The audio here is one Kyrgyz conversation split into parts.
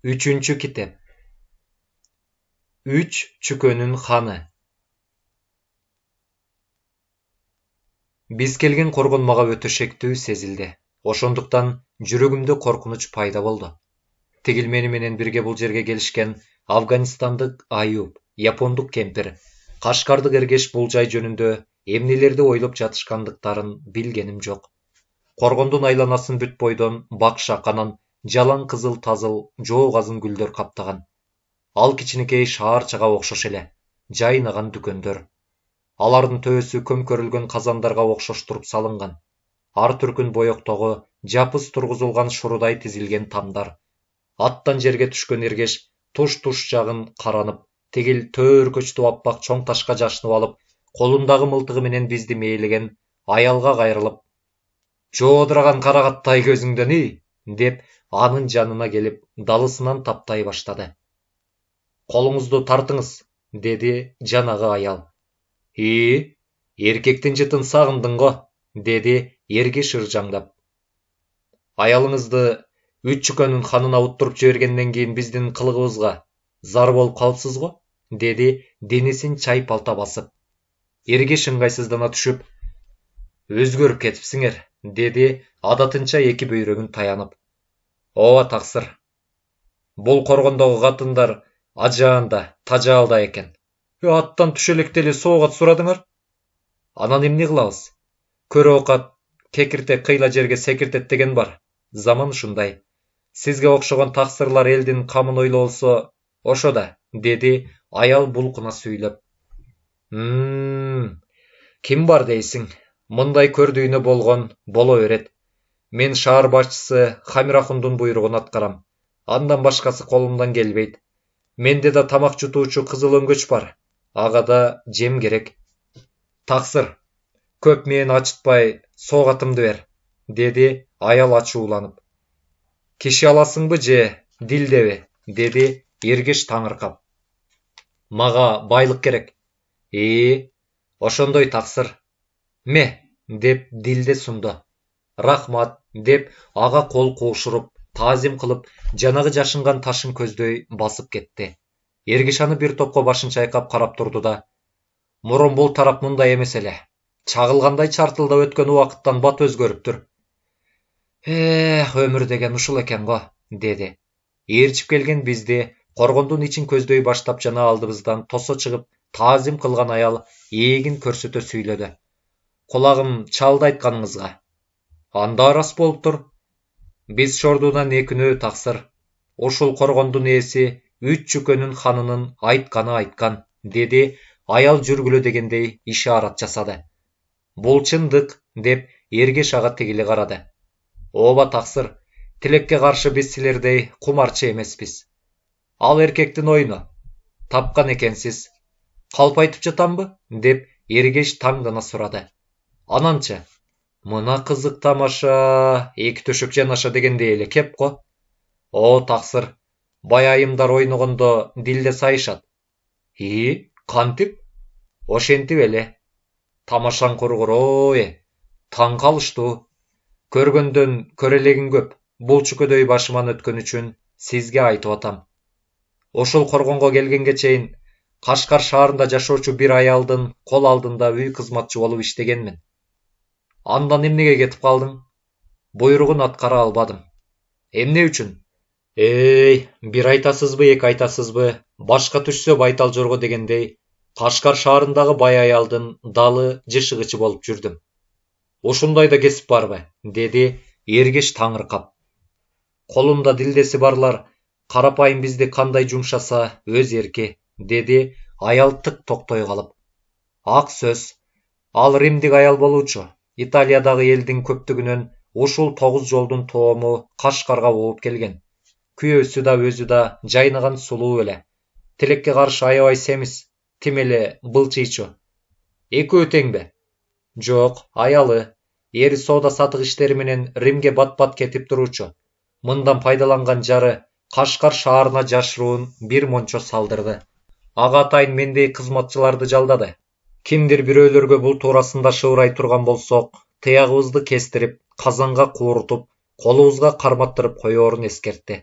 Üçüncü kitep. Üç Çükönün ханы. Биз келген коргон мага өтө шектүү сезилди. Ошондуктан жүрөгүмдө коркунуч пайда болду. Тигил мени менен бирге бул жерге келишкен Афганистандык Аюп, Япондук кемпир, Кашкардык эргеш бул жай жөнүндө эмнелерди ойлоп жатышкандыктарын билгеним жок. Коргондун айланасын бүт бойдон бак шаканан жалаң кызыл тазыл жооп азын гүлдөр каптаган. Ал кичинекей шаарчага окшош эле, жайнаган дүкөндөр. Алардын төбөсү көмкөрүлгөн казандарга окшоштуруп салынган. Ар түркүн боектогу жапыс тургузулган шурудай тизилген тамдар. Аттан жерге түшкөн эргеш туш-туш жагын каранып, тигил төөркөчтүү аппак чоң ташка жашынып алып, колундагы мылтыгы менен бизди мээлеген аялга кайрылып, "Жоодураган карагаттай көзүңдөн ий" деп анын жанына келип, далысынан таптай баштады. "Колуңузду тартыңыз" деди жанагы аял. Эркектин жытын сагындың го" деди эргеш ыржаңдап. "Аялыңызды Үч Чүкөнүн ханына уттуруп жибергенден кийин биздин кылыгыбызга зар болуп калыпсыз го" деди денесин чайпалта басып. Эргеш ыңгайсыздана түшүп, "Өзгөрүп кетипсиңер" деди адатынча эки бөйрөгүн таянып. "Ооба таксыр. Бул коргондогу катындар ажаан да, тажаал да экен. Аттан түшө электе эле соогат сурадыңар. Анан эмне кылабыз? Көрө оокат кекиртек кыйла жерге секиртет деген бар. Заман ушундай. Сизге окшогон таксырлар элдин камын ойлобосо ошо да" деди аял булкуна сүйлөп. Ким бар дейсиң? Мындай көрдүйүнө болгон боло берет. Мен шаар башчысы Хамирахундун буйругун аткарам. Андан башкасы колумдан келбейт. Менде да тамак жутуучу кызыл өңгөч бар. Ага да жем керек. Таксыр, көп мени ачытпай соогатымды бер" деди аял ачууланып. "Киши аласыңбы же дилдеби" деди эргеш таңыркап. "Мага байлык керек." Ошондой таксыр. "Ме" деп дилде сунду. "Рахмат" деп ага кол куушуруп, таазим кылып, жанагы жашынган ташын көздөй басып кетти. Эргеш аны бир топко башын чайкап карап турду да: "Мурун бул тарап мындай эмес эле. Чагылгандай чартылдап өткөн убакыттан бат өзгөрүптүр. Өмүр деген ушул экен го" деди. Ээрчип келген бизди коргондун ичин көздөй баштап жана алдыбыздан тосо чыгып таазим кылган аял ээгин көрсөтө сүйлөдү. "Кулагым чалды айтканыңызга. Анда рас болуптур. Биз Шордунан экүнөө таксыр. Ушул коргондун ээси Үч Чүкөнүн ханынын айтканы айткан" деди аял жүргүлө дегендей ишарат жасады. "Бул чындык" деп эргеш ага тигили карады. "Ооба таксыр. Тилекке каршы биз силердей кумарчы эмеспиз. Ал эркектин оюну тапкан экенсиз. Калп айтып жатамбы" деп эргеш таңдана сурады. "Ананчы, мына кызык тамаша эки төшөк жанаша дегендей эле кеп го." "О, таксыр. Бай айымдар ойногондо дилде сайышат." Кантип?" "Ошентип эле. Тамашаң кургур, таң калыштуу. Көргөндөн көрелегин көп. Бул чүкөдөй башыман өткөн үчүн сизге айтып атам. Ошол коргонго келгенге чейин Кашкар шаарында жашоочу бир аялдын кол алдында үй кызматчы болуп иштегенмин. Андан эмнеге кетип калдың?" "Буйругун аткара албадым." "Эмне үчүн?" Бир айтасызбы, эки айтасызбы, башка түшсө байтал жорго дегендей, Кашкар шаарындагы бай аялдын далы жышыгычы болуп жүрдүм. "Ушундай да кесип барбы?" деди эргеш таңыркап. "Колунда дилдеси барлар карапайым бизди кандай жумшаса өз эрки" деди аял тык токтой калып. "Ак сөз. Ал римдик аял болуучу. Италиядагы элдин көптүгүнөн ушул 9 жолдун тоому Кашкарга ууп келген. Күйөөсү да өзү да жайнаган сулуу эле. Тилекке каршы аябай семиз, тим эле былчыйчу." "Экөө теңби?" "Жок, аялы. Ери соода сатык иштери менен Римге бат-бат кетип туруучу. Мындан пайдаланган жары Кашкар шаарына жашыруун бир мончо салдырды. Ага атайын мендей кызматчыларды жалдады. Кимдир бирөөлөргө бул туурасында шыбырай турган болсок, тыягыбызды кестирип, казанга куурутуп, колубузга карматтырып коёорун эскертти.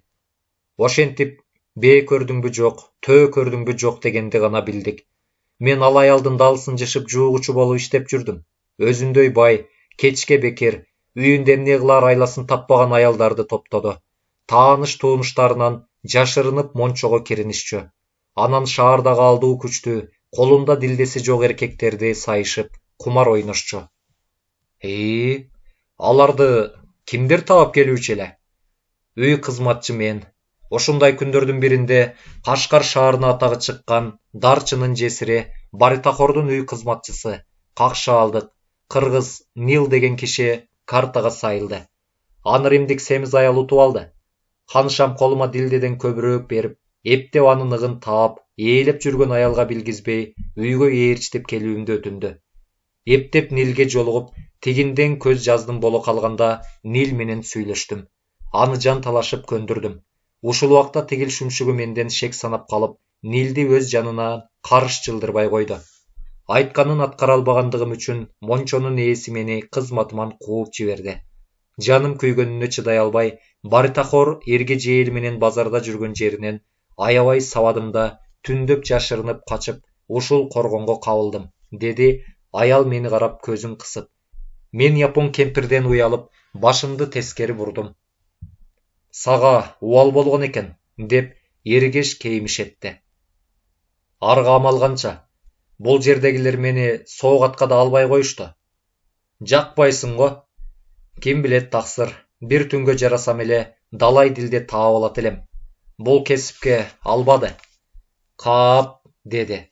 Ошентип бээ көрдүңбү жок, төө көрдүңбү жок дегенди гана билдик. Мен ал аялдын далысын жышып жуугучу болуп иштеп жүрдүм. Өзүндөй бай, кечке бекер, үйүндө эмне кылаар айласын таппаган аялдарды топтоду. Тааныш тууныштарынан жашырынып мончого киринишчү. Анан шаардагы алдуу күчтүү, колунда дилдеси жок эркектерди сайышып, кумар ойношчу. Аларды кимдер таап келүүчү эле? Үй кызматчы мен. Ошундай күндөрдүн биринде Кашкар шаарына атагы чыккан дарчынын жесири Баритахордун үй кызматчысы, какшаалдык, кыргыз Нил деген киши картага сайылды. Аны римдик семиз аял утуп алды. Ханышам колума дилдеден көбүрөөк берип, эптеп анын ыгын таап, ээлеп жүргөн аялга билгизбей, үйгө ээрчитип келүүмдү өтүндү. Эптеп Нилге жолугуп, тигинден көз жаздым боло калганда Нил менен сүйлөштүм. Аны жан талашып көндүрдүм. Ушул убакта тигил шүмшүгү менден шек санап калып, Нилди өз жанына карыш жылдырбай койду. Айтканын аткара албагандыгым үчүн мончонун ээси мени кызматыман кууп жиберди. Жаным күйгөнүнө чыдай албай, Баритахор эрге-жээли менен базарда жүргөн жеринен аябай сабадым да, түндөп жашырынып качып, ушул коргонго кабылдым, деди аял мени карап көзүн кысып. Мен япон кемпирден уялып, башымды тескери бурдум. Сага убал болгон экен, деп эргеш кейимишетти. Арга амал канча? Бул жердегилер мени соок атка да албай коюшту. Жакпайсың го? Ким билет таксыр, бир түнгө жарасам эле далай дилде таап алат элем. Бул кесипке албады. Каап, деди.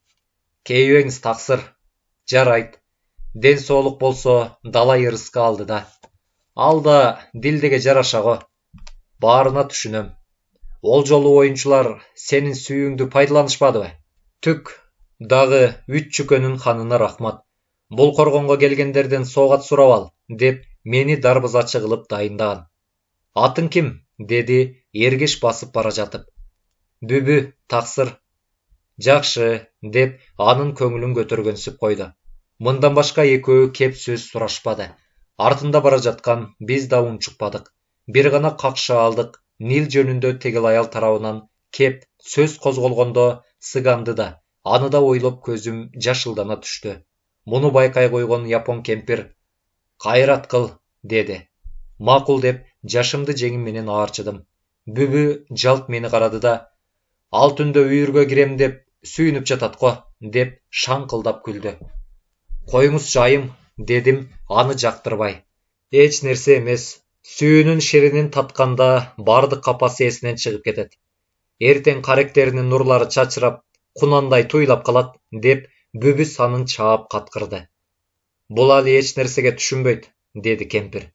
Кейбеңиз таксыр. Жарайт. Ден соолук болсо далай ырыска алды да. Ал да дилдеге жараша го. Баарына түшүнөм. Ол жолу оюнчулар сенин сүйүүңдү пайдаланышпадыбы? Түк. Дагы үч чүкөнүн ханына рахмат. Бул коргонго келгендерден соогат сурап ал, деп мени дарбызачы кылып дайындаган. Атың ким? Деди эргеш басып бара жатып. Бүбү, таксыр. Жакшы, деп анын көңүлүн көтөргөнсүп койду. Мындан башка экөө кеп сөз сурашпады. Артында бара жаткан биз да унчукпадык. Бир гана какшаалдык Нил жөнүндө тегил аял тарабынан кеп сөз козголгондо сыганды да, аны да ойлоп көзүм жашылдана түштү. Муну байкай койгон япон кемпир кайрат кыл, деди. Макул деп жашымды жеңим менен аарчыдым. Бүбү жалт мени карады да, ал түндө үйүргө кирем деп сүйүнүп жатат го, деп шаңкылдап күлдү. Коюңузчу айым, дедим аны жактырбай. Эч нерсе эмес. Сүйүүнүн ширинин татканда бардык капасы эсинен чыгып кетет. Эртең каректеринин нурлары чачырап, кунандай туйлап калат, деп бүбү санын чаап каткырды. Бул али эч нерсеге түшүнбөйт, деди кемпир.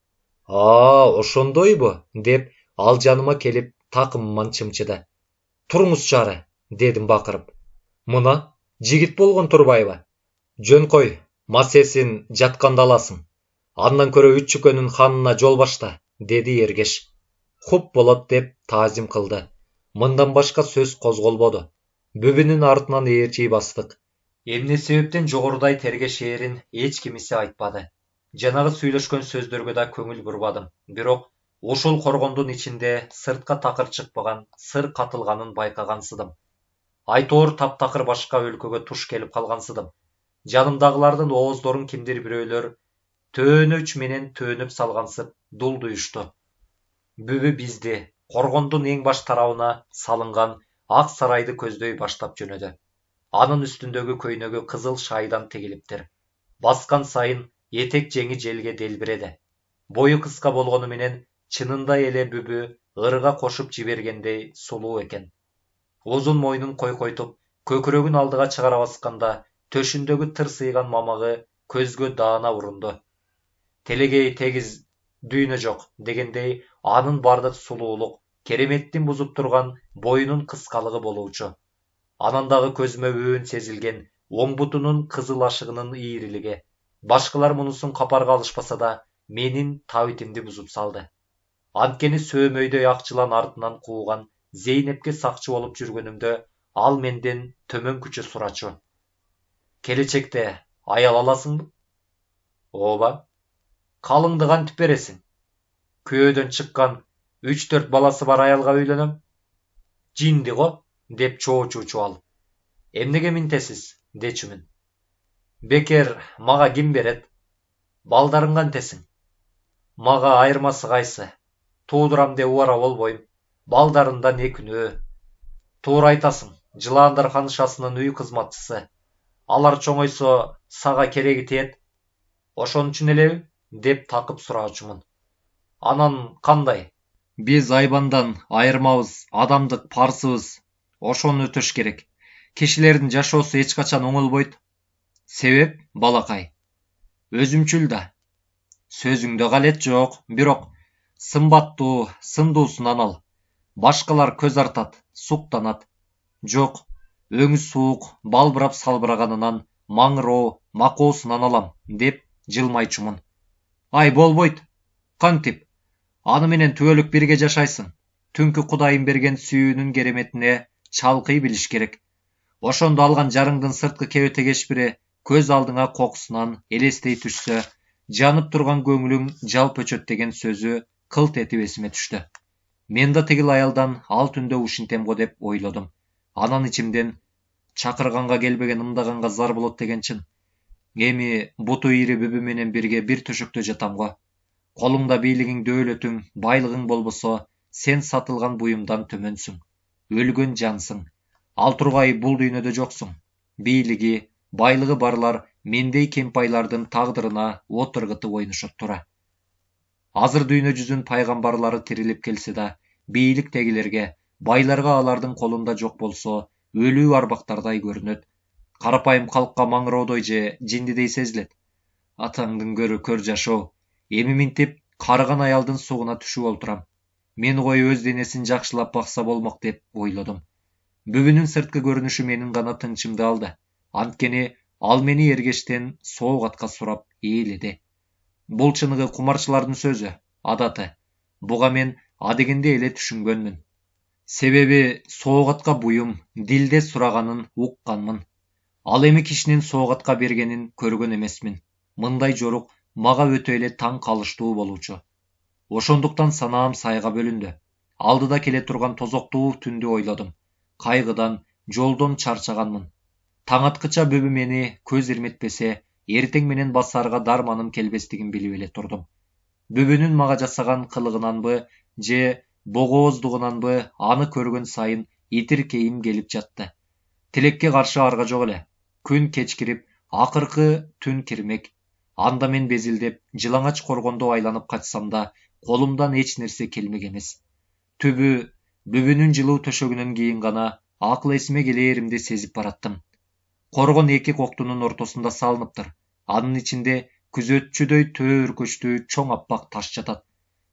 Ошондойбу, деп ал жаныма келип такымыман чымчыды. Туруңузчу ары, дедим бакырып. Мына, жигит болгон турбайбы? Жөн масесин жатканда аласың. Андан көрө үч чүкөнүн ханына жол башта, деди эргеш. Хуп болот, деп таазим кылды. Мындан башка сөз козголбоду. Бүбүнүн артынан ээрчий бастык. Эмне себептен жогорудай тергеш ээрин эч кимисе айтпады. Жанагы сүйлөшкөн сөздөргө да көңүл бурбадым. Бирок ушул коргондун ичинде сыртка такыр чыкпаган сыр катылганын байкагансыдым. Айтоор таптакыр башка өлкөгө туш келип калгансыдым. Жанымдагылардын ооздорун кимдир бирөөлөр төөнөч менен төөнөп салгансып дулдуюшту. Бүбү бизди коргондун эң баш тарабына салынган ак сарайды көздөй баштап жөнөдү. Анын үстүндөгү көйнөгү кызыл шайдан тигилиптир. Баскан сайын этек жеңи желге делбиреди. Бою кыска болгону менен чынында эле бүбү ырга кошуп жибергендей сулуу экен. Узун мойнун койкойтуп, көкүрөгүн алдыга чыгара басканда төшүндөгү тырсыйган мамыгы көзгө даана урунду. Телегей тегиз дүйнө жок дегендей анын бардык сулуулук кереметтин бузуп турган боюнун кыскалыгы болуучу. Анан дагы көзүмө өөн сезилген оң бутунун кызыл ашыгынын ийрилиги. Башкалар мунусун капарга алышпаса да, менин табитимди бузуп салды. Анткени сөөмөйдөй ак жылан артынан кууган Зейнепке сакчы болуп жүргөнүмдө ал менден төмөнкүчө сурачу. Келечекте аял аласыңбы? Ооба. Калыңды кантип бересиң? Күйөөдөн чыккан 3-4 баласы бар аялга үйлөнөм. Жинди го, деп чоочучу ал. Эмнеге минтесиз, дечүмүн. Бекер мага ким берет? Балдарың кантесиң? Мага айырмасы кайсы? Туудурам деп убара болбойм. Балдарымдан не күнөө. Туура айтасың, жылаандар канышасынын үй кызматчысы. Алар чоңойсо сага кереги тиет. Ошон үчүн элеби? Деп такып сураачумун. Анан кандай? Биз айбандан айырмабыз, адамдык парсыбыз. Ошону өтөш керек. Кишилердин жашоосу эч качан оңолбойт. Себеп, балакай? Өзүмчүл да. Сөзүңдө галет жок, бирок сымбаттуу, сындуусунан ал. Башкалар көз артат, суктанат. Жок, өңү суук, балбырап салбыраганынан, маңыроо, макоосунан алам, деп жылмайчумун. Ай болбойт. Кантип? Аны менен түбөлүк бирге жашайсың. Түнкү Кудайым берген сүйүүнүн кереметине чалкый билиш керек. Ошондо алган жарыңдын сырткы кебетегеш бири көз алдыңа кокусунан элестей түшсө, жанып турган көңүлүң жалп өчөт деген сөзү кылт этип эсиме түштү. Мен да тигил аялдан ал түндө ушинтем го деп ойлодум. Анан ичимден чакырганга келбеген ымдаганга зар болот деген чын. Эми буту ири бүбү менен бирге бир төшөктө жатам го. Колуңда бийлигиң, дөөлөтүң, байлыгың болбосо, сен сатылган буюмдан төмөнсүң. Өлгөн жансың. Ал тургай бул дүйнөдө жоксуң. Бийлиги, байлыгы барлар мендей кемпайлардын тагдырына отургутуп ойношот тура. Азыр дүйнө жүзүн пайгамбарлары тирилип келсе да, бийликтегилерге, байларга алардын колунда жок болсо, өлүү арбактардай көрүнөт. Карапайым калкка маңыроодой же жиндидей сезилет. Атаңдын көрү көр жашоо. Эми минтип карыган аялдын сугуна түшүп олтурам. Мени кой өз денесин жакшылап бакса болмок деп ойлодум. Бүбүнүн сырткы көрүнүшү менин гана тынчымды алды. Анткени ал мени эргештен соок атка сурап ээледи. Бул чыныгы кумарчылардын сөзү, адаты. Буга мен адегенде эле түшүнгөнмүн. Себеби соок атка буюм, дилде сураганын укканмын. Ал эми кишинин соок атка бергенин көргөн эмесмин. Мындай жорук мага өтө эле таң калыштуу болчу. Ошондуктан санаам сайга бөлүндү. Алдыда келе турган тозоктуу түндү ойлодум. Кайгыдан, жолдон чарчаганмын. Таң аткыча бүбү мени көз ирметпесе, эртең менен басарга дарманым келбестигин билип эле турдум. Бүбүнүн мага жасаган кылыгынанбы же богооздугунанбы аны көргөн сайын итиркейим келип жатты. Тилекке каршы арга жок эле. Күн кечкирип, акыркы түн кирмек. Анда мен безилдеп, жылаңач коргондо айланып качсам да, колумдан эч нерсе келмек эмес. Түбү, бүбүнүн жылуу төшөгүнөн кийин гана акыл эсиме келээримди сезип бараттым. Коргон эки коктунун ортосунда салыныптыр. Анын ичинде күзөтчүдөй төөркөчтүү чоң аппак таш жатат.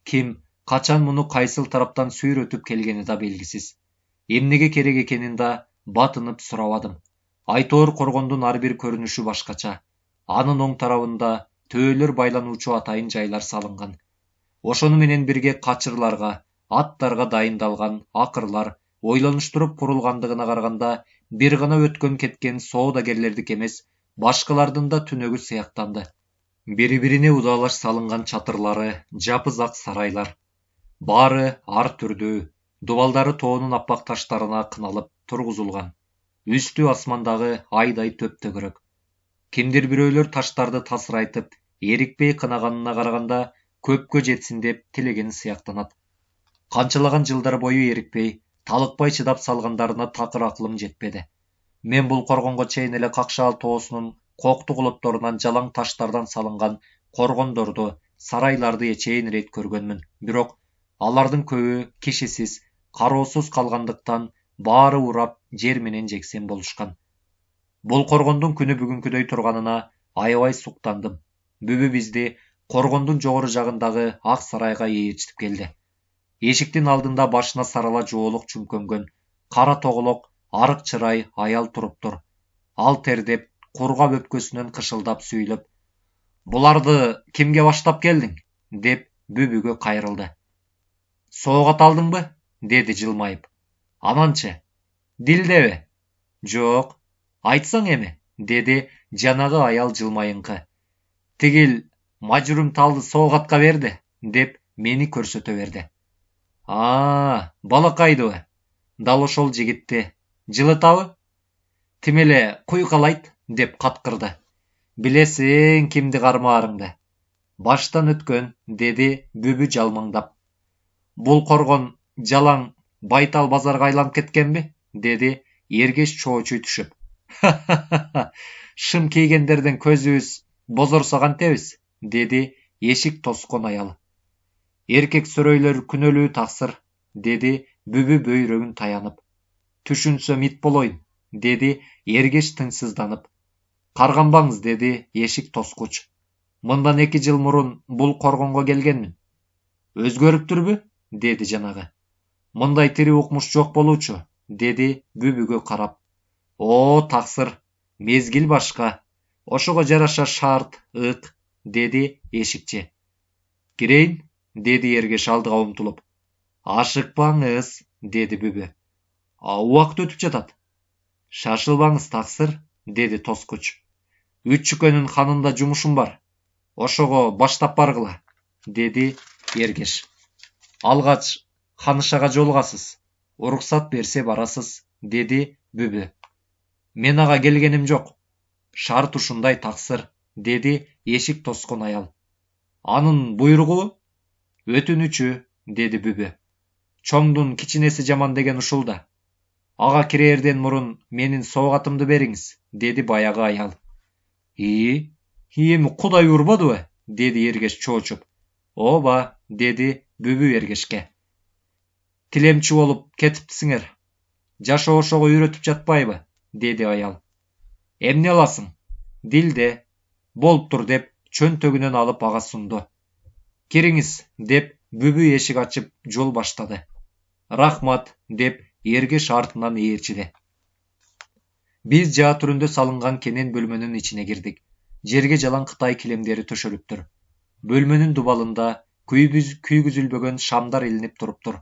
Ким, качан муну кайсыл тараптан сүйрөтүп келгени да белгисиз. Эмнеге керек экенин да батынып сурабадым. Айтоор коргондун ар бир көрүнүшү башкача. Анын оң тарабында төөлөр байлануучу атайын жайлар салынган. Ошону менен бирге качырларга, аттарга дайындалган акырлар ойлонуштуруп курулгандыгына караганда бир гана өткөн кеткен соодагерлердик эмес, башкалардын да түнөгү сыяктанды. Бири-бирине удаалаш салынган чатырлары, жапыз ак сарайлар. Баары ар түрдүү, дубалдары тоонун аппак таштарына кыналып тургузулган. Үстү асмандагы айдай төптөгөрөк. Кимдир бирөөлөр таштарды тасырайтып, эрикпей кынаганына караганда көпкө жетсин деп тилеген сыяктанат. Канчалаган жылдар бою эрикпей, талыкпай чыдап салгандарына такыр акылым жетпеди. Мен бул коргонго чейин эле Какшаал тоосунун кокту колотторунан жалаң таштардан салынган коргондорду, сарайларды чейин ирет көргөнмүн. Бирок алардын көбү кишисиз, кароосуз калгандыктан баары урап жер менен жексен болушкан. Бул коргондун күнү бүгүнкүдөй турганына аябай суктандым. Бүбү бизди коргондун жогору жагындагы ак сарайга ээрчитип келди. Эшиктин алдында башына сарала жоолук чүмкөнгөн, кара тоголок, арык чырай аял туруптур. Ал тердеп, кургап өпкөсүнөн кышылдап сүйлөп, "Буларды кимге баштап келдиң?" деп бүбүгө кайрылды. "Соок ат алдыңбы?" деди жылмайып. "Ананчы? Дилдеби?" "Жок. Айтсаң эми?" деди жанагы аял жылмайыңкы. "Тигил мажурум талды соок атка берди" деп мени көрсөтө берди. Балакайдыбы? Дал ошол жигитти жылытабы? Тим эле куйкалайт деп каткырды. Билесиң кимди кармаарыңды? Баштан өткөн, деди Бүбү жалмаңдап. Бул коргон жалаң байтал базарга айланып кеткенби? Деди Ергеш чоочуй түшүп. Шым кийгендерден көзүбүз бозорсо кантебиз? Деди эшик тоскон аял. Эркек сөрөйлөр күнөлүү таксыр, деди Бүбү бөйрөгүн таянып. Түшүнсөм ит болоюн, деди Ергеш тынчсызданып. Карганбаңыз, деди эшик тоскуч. Мындан 2 жыл мурун бул коргонго келгенмин. Өзгөрүптүрбү? Деди жанагы. Мындай тири укмуш жок болуучу, деди Бүбүгө карап. О, таксыр, мезгил башка. Ошого жараша шарт, ык, деди эшикчи. Кирейин, деди Ергеш алдыга умтулуп. Ашыкпаңыз, деди Бүбү. Убакыт өтүп жатат. Шашылбаңыз, таксыр, деди тоскуч. Үчүкөнүн ханында жумушум бар. Ошого баштап баргыла, деди Ергеш. Алгач ханышага жолугасыз. Уруксат берсе барасыз, деди Бүбү. Мен ага келгеним жок. Шарт ушундай, таксыр, деди эшик тоскон аял. Анын буйругу? Өтүнүчү, деди Бүбү. Чоңдун кичинеси жаман деген ушул да. Ага кирээрден мурун менин соогатымды бериңиз, деди баягы аял. Эми Кудай урбадыбы? Деди Ергеш чоочуп. Ооба, деди Бүбү Ергешке. Тилемчи болуп кетиптисиңер. Жашоо ошого үйрөтүп жатпайбы? Деди аял. Эмне аласың? Дилде. Болуптур деп чөнтөгүнөн алып ага сунду. Кириңиз, деп Бүбү эшик ачып жол баштады. Рахмат, деп Ергеш артынан ээрчиди. Биз жаа түрүндө салынган кенен бөлмөнүн ичине кирдик. Жерге жалаң Кытай килемдери төшөлүптүр. Бөлмөнүн дубалында күйгүзүлбөгөн шамдар илинип туруптур.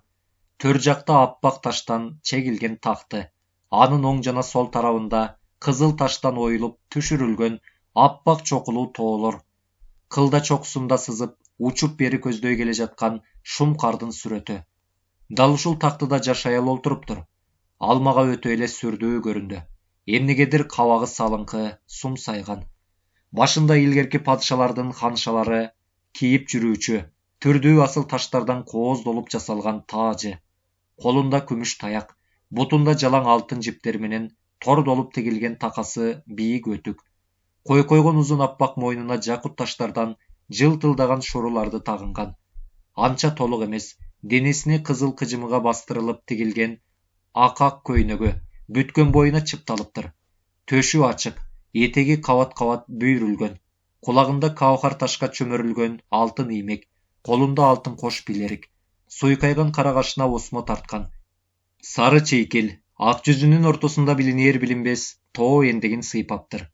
Төр жакта аппак таштан чегилген такты. Анын оң жана сол тарабында кызыл таштан оюлуп түшүрүлгөн аппак чокулуу тоолор. Кылда чокусунда сызып, учуп бери көздөй келе жаткан шум кардын сүрөтү. Дал ушул тактыда жаш аял олтуруптур. Ал мага өтө эле сүрдүү көрүндү. Эмнегедир кабагы салыңкы, сумсайган. Башында илгерки падышалардын ханшалары кийип жүрүүчү, түрдүү асыл таштардан кооздолуп жасалган таажы. Колунда күмүш таяк, бутунда жалаң алтын жиптер менен тордолуп тигилген такасы бийик өтүк. Койгон узун аппак мойнуна жакут таштардан жылтылдаган шоруларды тагынган. Анча толук эмес, денесине кызыл кыжымыга бастырылып тигилген акак көйнөгү бүткөн боюна чыпталыптыр. Төшү ачык, этеги кабат-кабат бүйрүлгөн. Кулагында каухар ташка чөмөрүлгөн алтын иймек, колунда алтын кош билерик. Суйкайган кара кашына осмо тарткан. Сары чейкил, ак жүзүнүн ортосунда билинер билинбес тоо эндегин сыйпаптыр.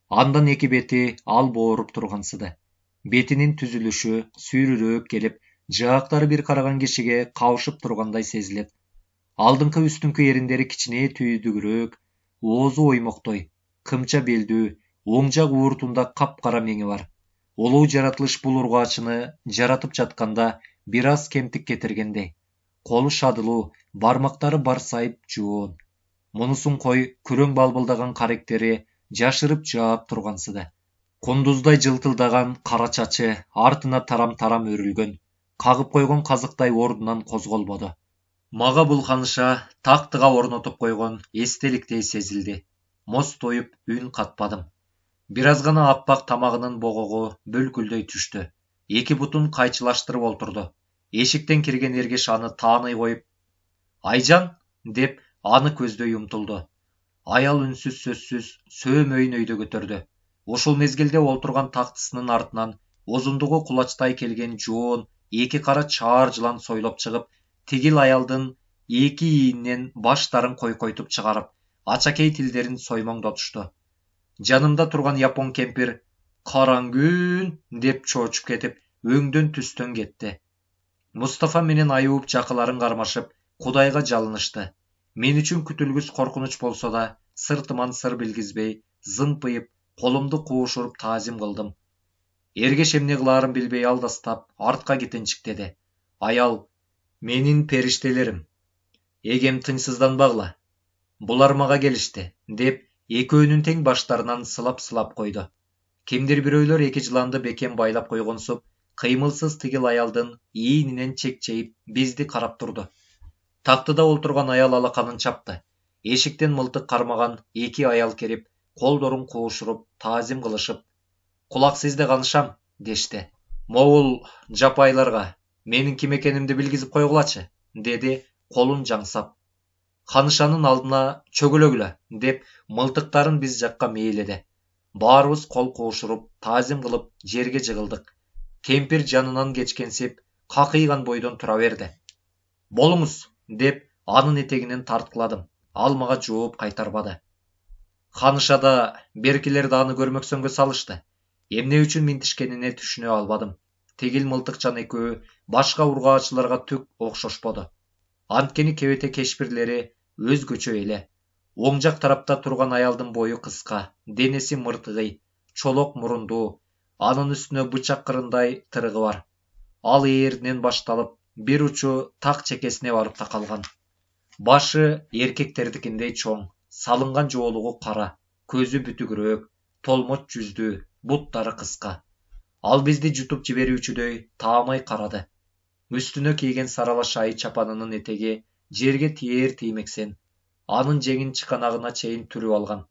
Андан эки бети ал бооруп тургансыды. Бетинин түзүлүшү сүйрүрөөп келип, жаактары бир караган кишиге кабышып тургандай сезилет. Алдыңкы үстүңкү эриндери кичине түйдүгүрөөк, оозу оймоктой, кымча белдүү, оң жак ууртунда капкара меңи бар. Улуу жаратылыш бул ургаачыны жаратып жатканда бир аз кемтик кетиргендей. Колу шадылуу, бармактары барсайып жоон. Мунусун кой күрөң балбылдаган каректери жашырып жаап тургансыды. Кундуздай жылтылдаган кара чачы артына тарам-тарам өрүлгөн, кагып койгон казыктай ордунан козголбоду. Мага бул ханыша тактыга орнотуп койгон эстеликтей сезилди. Мостоюп үн катпадым. Бир аз гана аппак тамагынын богогу бөлкүлдөй түштү. Эки бутун кайчылаштырып олтурду. Эшиктен кирген Ергеш аны тааный коюп, "Айжан" деп аны көздөй умтулду. Аял үнсүз сөзсүз сөөмөйүн өйдө көтөрдү. Ушул мезгилде олтурган тактысынын артынан озундугу кулачтай келген жоон эки кара чаар жылан сойлоп чыгып, тигил аялдын эки ийинен баштарын койкойтуп чыгарып, ачакей тилдерин соймоңдотушту. Жанымда турган япон кемпир "Караңгүн" деп чоочуп кетип, өңдөн түстөн кетти. Мустафа менен Аюп жакыларын кармашып, Кудайга жалынышты. Мен үчүн күтүлгүс коркунуч болсо да, сыртыман сыр билгизбей, зымпыйып, колумду куушуруп таазим кылдым. Ергеш эмне кылаарын билбей алдастап, артка кетинчиктеди. Аял: "Менин периштелерим, Эгем тынчсызданбагыла. Булар мага келишти, деп экөөнүн тең баштарынан сылап койду. Кимдир бирөөлөр эки жыланды бекем байлап койгонсуп, кыймылсыз тигил аялдын ийининен чекчейип бизди карап турду. Тактыда олтурган аял алаканын чапты. Эшиктен мылтык кармаган эки аял кирип, колдорун куушуруп, таазим кылышып, "Кулак сизде канышам" дешти. "Могул жапайларга менин ким экенимди билгизип койгулачы" деди колун жаңсап. "Канышанын алдына чөгөлөгүлө" деп мылтыктарын биз жакка мээледи. Баарыбыз кол куушуруп, таазим кылып жерге жыгылдык. Кемпир жанынан кечкенсип, какыйган бойдон тура берди. "Болуңуз" деп анын этегинен тарткыладым. Ал мага жооп кайтарбады. Канышада беркилерди аны көрмөксөнгө салышты. Эмне үчүн минтишкенине түшүнө албадым. Тигил мылтыкчан экөө башка ургаачыларга түк окшошподу. Анткени кебете кешпирлери өзгөчө эле. Оң жак тарапта турган аялдын бою кыска, денеси мыртыгый, чолок мурунду, анын үстүнө бычак кырындай тырыгы бар. Ал ээринен башталып, бир учу так чекесине барып такалган. Башы эркектердикиндей чоң, салынган жоолугу кара, көзү бүтүгүрөөк, толмоч жүздүү, буттары кыска. Ал бизди жутуп жиберүүчүдөй таамай карады. Үстүнө кийген сарала шай чапанынын этеги жерге тиер тиймексен, анын жеңин чыканагына чейин түрүп алган.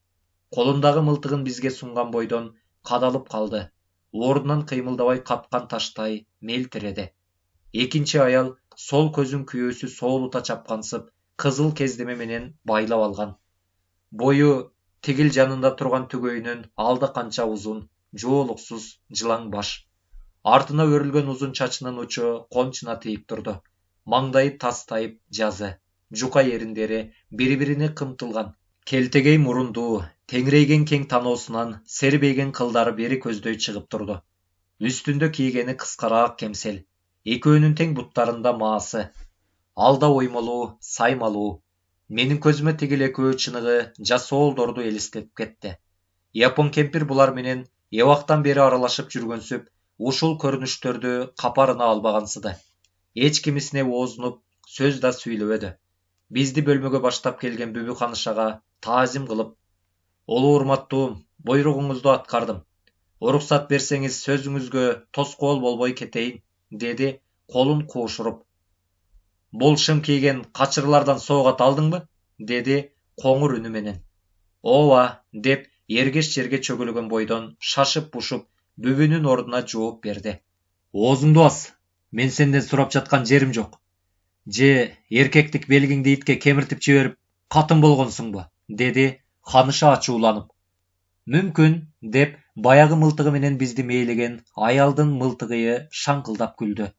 Колундагы мылтыгын бизге сунган бойдон кадалып калды. Ордунан кыймылдабай капкан таштай мелтиреди. Экинчи аял сол көзүн күйөөсү соолута чапкансып, кызыл кездеме менен байлап алган. Бою тигил жанында турган түгөйүнөн алда канча узун, жоолуксуз жылаң баш. Артына өрүлгөн узун чачынын учу кончуна тийип турду. Маңдайы тастайып жазы. Жука эриндери бири-бирине кымтылган. Келтегей мурунду, теңирейген кең таноосунан сербейген кылдары бери көздөй чыгып турду. Үстүндө кийгени кыскараак кемсел. Экөөнүн тең буттарында маасы. Алда оймолуу, саймалуу. Менин көзүмө тигил экөө чыныгы жасоолдорду элестетип кетти. Япон кемпир булар менен эбактан бери аралашып жүргөнсүп, ушул көрүнүштөрдү капарына албагансыды. Эч кимисине оозунуп, сөз да сүйлөбөдү. Бизди бөлмөгө баштап келген Бүбү Канышага таазим кылып, "Улуу урматтуум, буйругуңузду аткардым. Уруксат берсеңиз сөзүңүзгө тоскоол болбой кетейин" деди колун куушуруп. "Бул шым кийген качырлардан соогат алдыңбы?" деди коңур үнү менен. "Ооба" деп эргеш жерге чөгүлгөн бойдон шашып-бушуп Бүбүнүн ордуна жооп берди. "Оозуңду ас. Мен сенден сурап жаткан жерим жок. Же эркектик белгиңди итке кемиртип жиберип, катын болгонсуңбу?" деди Каныша ачууланып. "Мүмкүн" деп баягы мылтыгы менен бизди мээлеген аялдын мылтыгыйы шаңкылдап күлдү.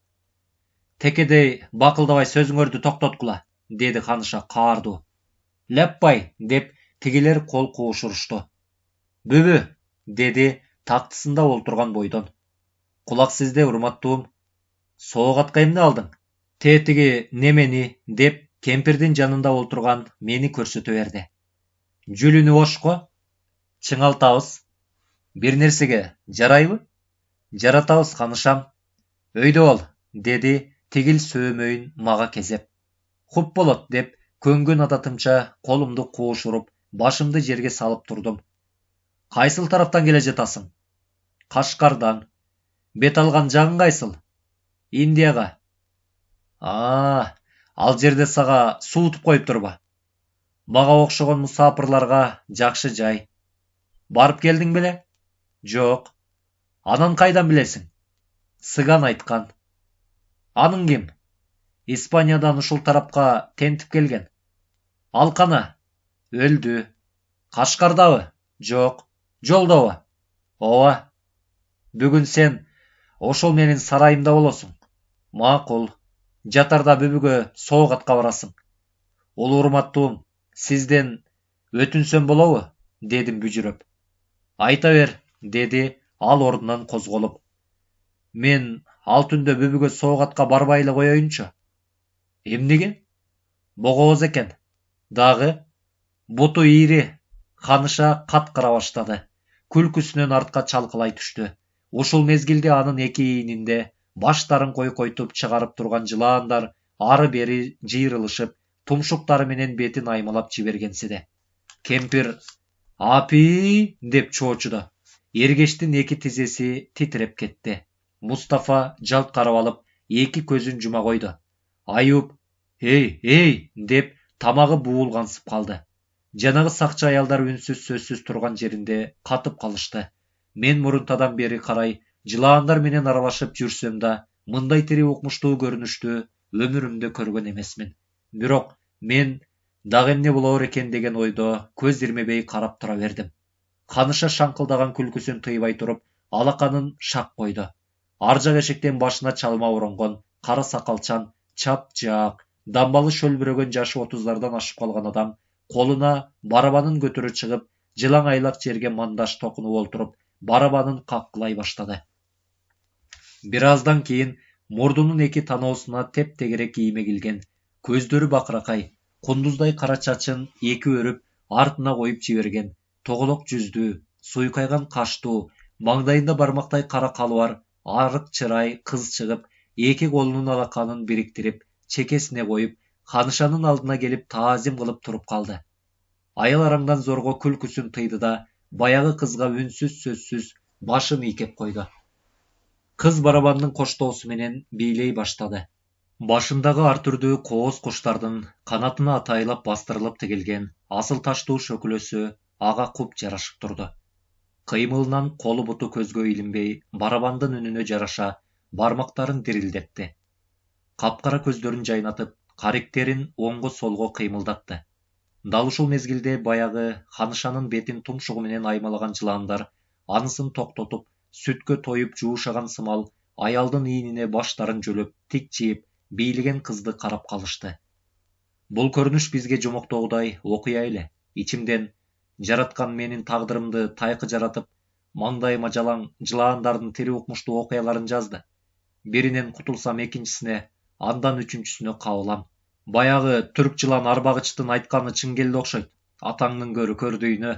"Текедей бакылдабай сөзүңөрдү токтоткула" деди Каныша каардуу. "Ляппай" деп тигилер кол куушурушту. "Бүбү" деди тактысында олтурган бойдон. "Кулак сизде, урматтуум. Соогатка эмне алдың?" "Тетиги немени" деп кемпирдин жанында олтурган мени көрсөтө берди. "Жүлүнү бошко. Чыңалтабыз. Бир нерсеге жарайбы?" "Жаратабыз, Канышам. Өйдө бол" деди тигил сөөмөйүн мага кезеп. "Хуп болот" деп көнгөн адатымча колумду куушуруп, башымды жерге салып турдум. "Кайсыл тараптан келе жатасың?" "Кашкардан." "Бет алган жагың кайсыл?" "Индияга." Ал жерде сага суутуп коюптурбу?" "Мага окшогон мусапырларга жакшы жай." "Барып келдиң беле?" "Жок." "Анан кайдан билесиң?" "Сыган айткан." "Аның ким?" "Испаниядан ушул тарапка тентип келген." "Ал кана?" "Өлдү." "Кашкардабы?" "Жок." "Жолдобу?" "Ооба." "Бүгүн сен ошол менин сарайымда болосуң." "Макул. Жатарда Бүбүгө соогатка барасың." "Улуу урматтуум, сизден өтүнсөм болобу?" дедим бүжүрөп. "Айта бер" деди ал ордунан козголуп. "Мен ал түндө Бүбүгө соогатка барбай эле коеюнчу." "Эмнеге?" "Богобоз экен. Дагы?" "Буту ийри." Каныша каткыра баштады. Күлкүсүнөн артка чалкалай түштү. Ушул мезгилде анын эки ийининде баштарын койкойтуп чыгарып турган жылаандар ары бери жыйрылышып, тумшуктары менен бетин аймалап жибергенсиде. Кемпир «Апи!» деп чоочуду. Эргештин эки тизеси титиреп кетти. Мустафа жалт карап алып, эки көзүн жума койду. Аюп эй деп тамагы буулгансып калды. Жанагы сакчы аялдар үнсүз сөзсүз турган жеринде катып калышты. Мен мурунтадан бери карай жылаандар менен аралашып жүрсөм да, мындай тири укмуштуу көрүнүштү өмүрүмдө көргөн эмесмин. Бирок мен дагы эмне болор экен деген ойдо көз ирмебей карап тура бердим. Каныша шаңкылдаган күлкүсүн тыйбай туруп, алаканын шак койду. Ар жак эшиктен башына чалма оронгон, кара сакалчан, чапжаак, дамбалы шөлбүрөгөн жашы 30-дардан ашып калган адам колуна барабанын көтөрүп чыгып, жылаң айлак жерге мандаш токунуп олтуруп, барабанын каккылай баштады. Бир аздан кийин мурдунун эки таноосуна теп-тегерек кийиме кийилген, көздөрү бакыракай, кундуздай кара чачын эки өрүп артына коюп жиберген, тоголок жүздүү, суйкайган каштуу, маңдайында бармактай кара калы бар арык чырай кыз чыгып, эки колунун алаканын бириктирип, чекесине коюп, Канышанын алдына келип таазим кылып туруп калды. Аял араңдан зорго күлкүсүн тыйды да, баягы кызга үнсүз сөзсүз башын ийкеп койду. Кыз барабандын коштоосу менен бийлей баштады. Башындагы ар түрдүү кооз куштардын канатына атайлап бастырылып тигилген асыл таштуу шөкүлөсү ага куп жарашып турду. Кыймылынан колу буту көзгө илинбей, барабандын үнүнө жараша бармактарын дирилдетти. Капкара көздөрүн жайнатып, каректерин оңго солго кыймылдатты. Дал ушул мезгилде баягы Канышанын бетин тумшугу менен аймалаган жылаандар анысын токтотуп, сүткө тоюп жуушаган сымал аялдын ийнине баштарын жөлөп, тикчиип, бийлеген кызды карап калышты. Бул көрүнүш бизге жомоктогудай окуя эле. Ичимден жараткан менин тагдырымды тайкы жаратып, маңдайыма жалаң жылаандардын тири укмуштуу окуяларын жазды. Биринен кутулсам экинчисине, андан үчүнчүсүнө кабылам. Баягы түрк жылан арбагычтын айтканы чын келди окшойт. Атаңдын көрдүйүнө.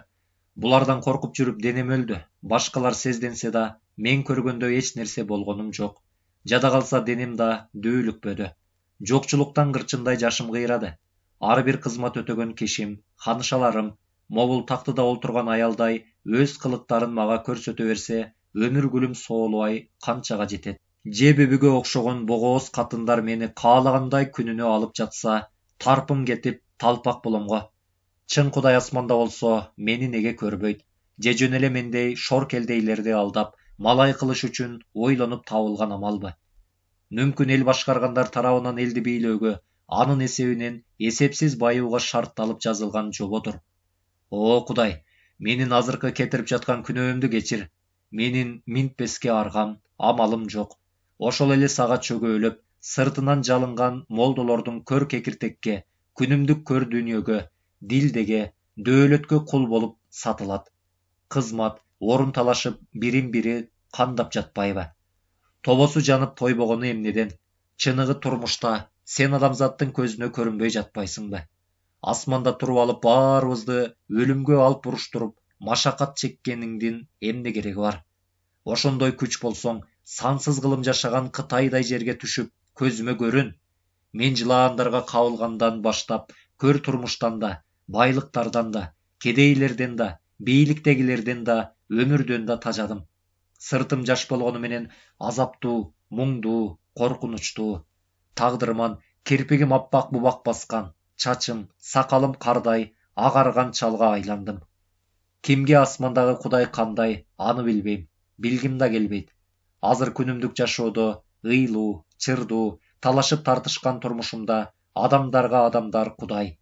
Булардан коркуп жүрүп денем өлдү. Башкалар сезденсе да, мен көргөндөй эч нерсе болгонум жок. Жада калса денем да дүүлүкпөдү. Жокчулуктан кырчындай жашым кыйрады. Ар бир кызмат өтөгөн кишим, ханышаларым, могул тактыда олтурган аялдай өз кылыктарын мага көрсөтө берсе, өмүр гүлүм соолубай канчага жетет. Же бөбүгө окшогон богооз катындар мени каалагандай күнүнө алып жатса, тарпым кетип талпак болом го. Чын Кудай асманда болсо, мени неге көрбөйт? Же жөн эле мендей шоркелдейлерди алдап, малай кылыш үчүн ойлонуп табылган амалбы? Мүмкүн эл башкаргандар тарабынан элди бийлөөгө, анын эсебинен эсепсиз байууга шартталып жазылган жободур. О Кудай, менин азыркы кетирип жаткан күнөөмдү кечир. Менин минтпеске аргам, амалым жок. Ошол эле сага чөгөөлөп, сыртынан жалынган молдолордун көр кекиртекке, күнүмдүк көр дүйнөгө, дилдеге, дөөлөткө кул болуп сатылат. Кызмат, орун талашып, бирин-бири кандап жатпайбы? Тобосу жанып тойбогону эмнеден? Чыныгы турмушта сен адамзаттын көзүнө көрүнбөй жатпайсыңбы? Асманда туруп алып баарыбызды өлүмгө алып буруштуруп, машакат чеккениңдин эмне кереги бар? Ошондой күч болсоң, сансыз кылым жашаган Кытайдай жерге түшүп, көзүмө көрүн. Мен жылаандарга кабылгандан баштап, көр турмуштан да, байлыктардан да, кедейлерден да, бийликтегилерден да, өмүрдөн да тажадым. Сыртым жаш болгону менен азаптуу, муңдуу, коркунучтуу. Тагдырыман кирпигим аппак бубак баскан, чачым, сакалым кардай, агарган чалга айландым. Кимге асмандагы Кудай кандай, аны билбейм, билгим да келбейт. Азыр күнүмдүк жашоодо ыйлуу, чырдуу, талашып тартышкан турмушумда адамдарга адамдар Кудай.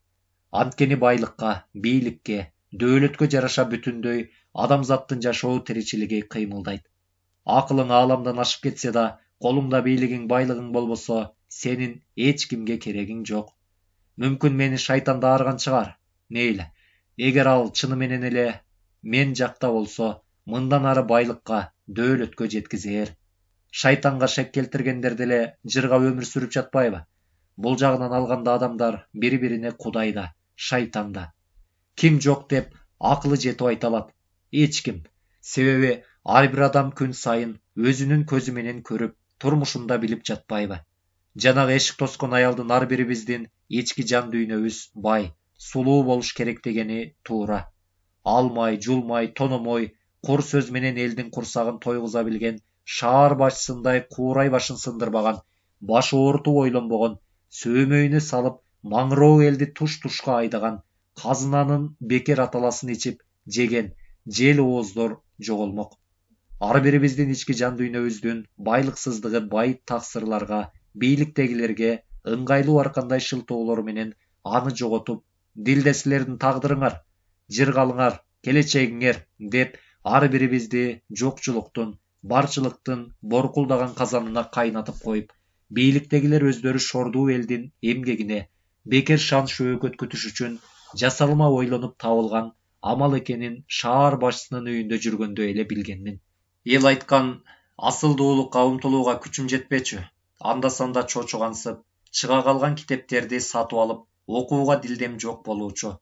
Анткени байлыкка, бийликке, дөөлөткө жараша бүтүндөй адамзаттын жашоо тиричилиги кыймылдайт. Акылың ааламдан ашып кетсе да, колуңда бийлигиң, байлыгың болбосо, сенин эч кимге керегиң жок. Мүмкүн мени шайтан даарган чыгар. Мейли, эгер ал чыны менен эле мен жакта болсо, мындан ары байлыкка, дөөлөткө жеткизер. Шайтанга шек келтиргендер деле жырга өмүр сүрүп жатпайбы? Бул жагынан алганда адамдар бири-бирине Кудай да, шайтан да. Ким жок деп акылы жетип айта алат? Эч ким. Себеби ар бир адам күн сайын өзүнүн көзү менен көрүп, турмушунда билип жатпайбы? Жанагы эшик тоскон аялдын ар бирибиздин ички жан дүйнөбүз бай, сулуу болуш керек дегени туура. Алмай, жулмай, тономой, кур сөз менен элдин курсагын тойгуза билген, шаар башчысындай куурай башын сындырбаган, баш оорутуп ойлонбогон, сөөмөйүнө салып, маңыроо элди туш-тушка айдаган, казынанын бекер аталасын ичип жеген жел ооздор жоголмок. Ар бирибиздин ички жан дүйнөбүздүн байлыксыздыгы бай таксырларга, бийликтегилерге ыңгайлуу аркандай шылтоолор менен аны жоготуп, дилдесилердин тагдырыңар, жыргалыңар, келечегиңер деп ар бирибизди жокчулуктун, барчылыктын боркулдаган казанына кайнатып коюп, бийликтегилер өздөрү шордуу элдин эмгегине бекер шан шөөкөт күтүш үчүн жасалма ойлонуп табылган амал экенин шаар башчысынын үйүндө жүргөндө эле билгенмин. Эл айткан асылдуулукка умтулууга күчүм жетпечү. Анда-санда чочугансып, чыга калган китептерди сатып алып, окууга дилдем жок болуучу.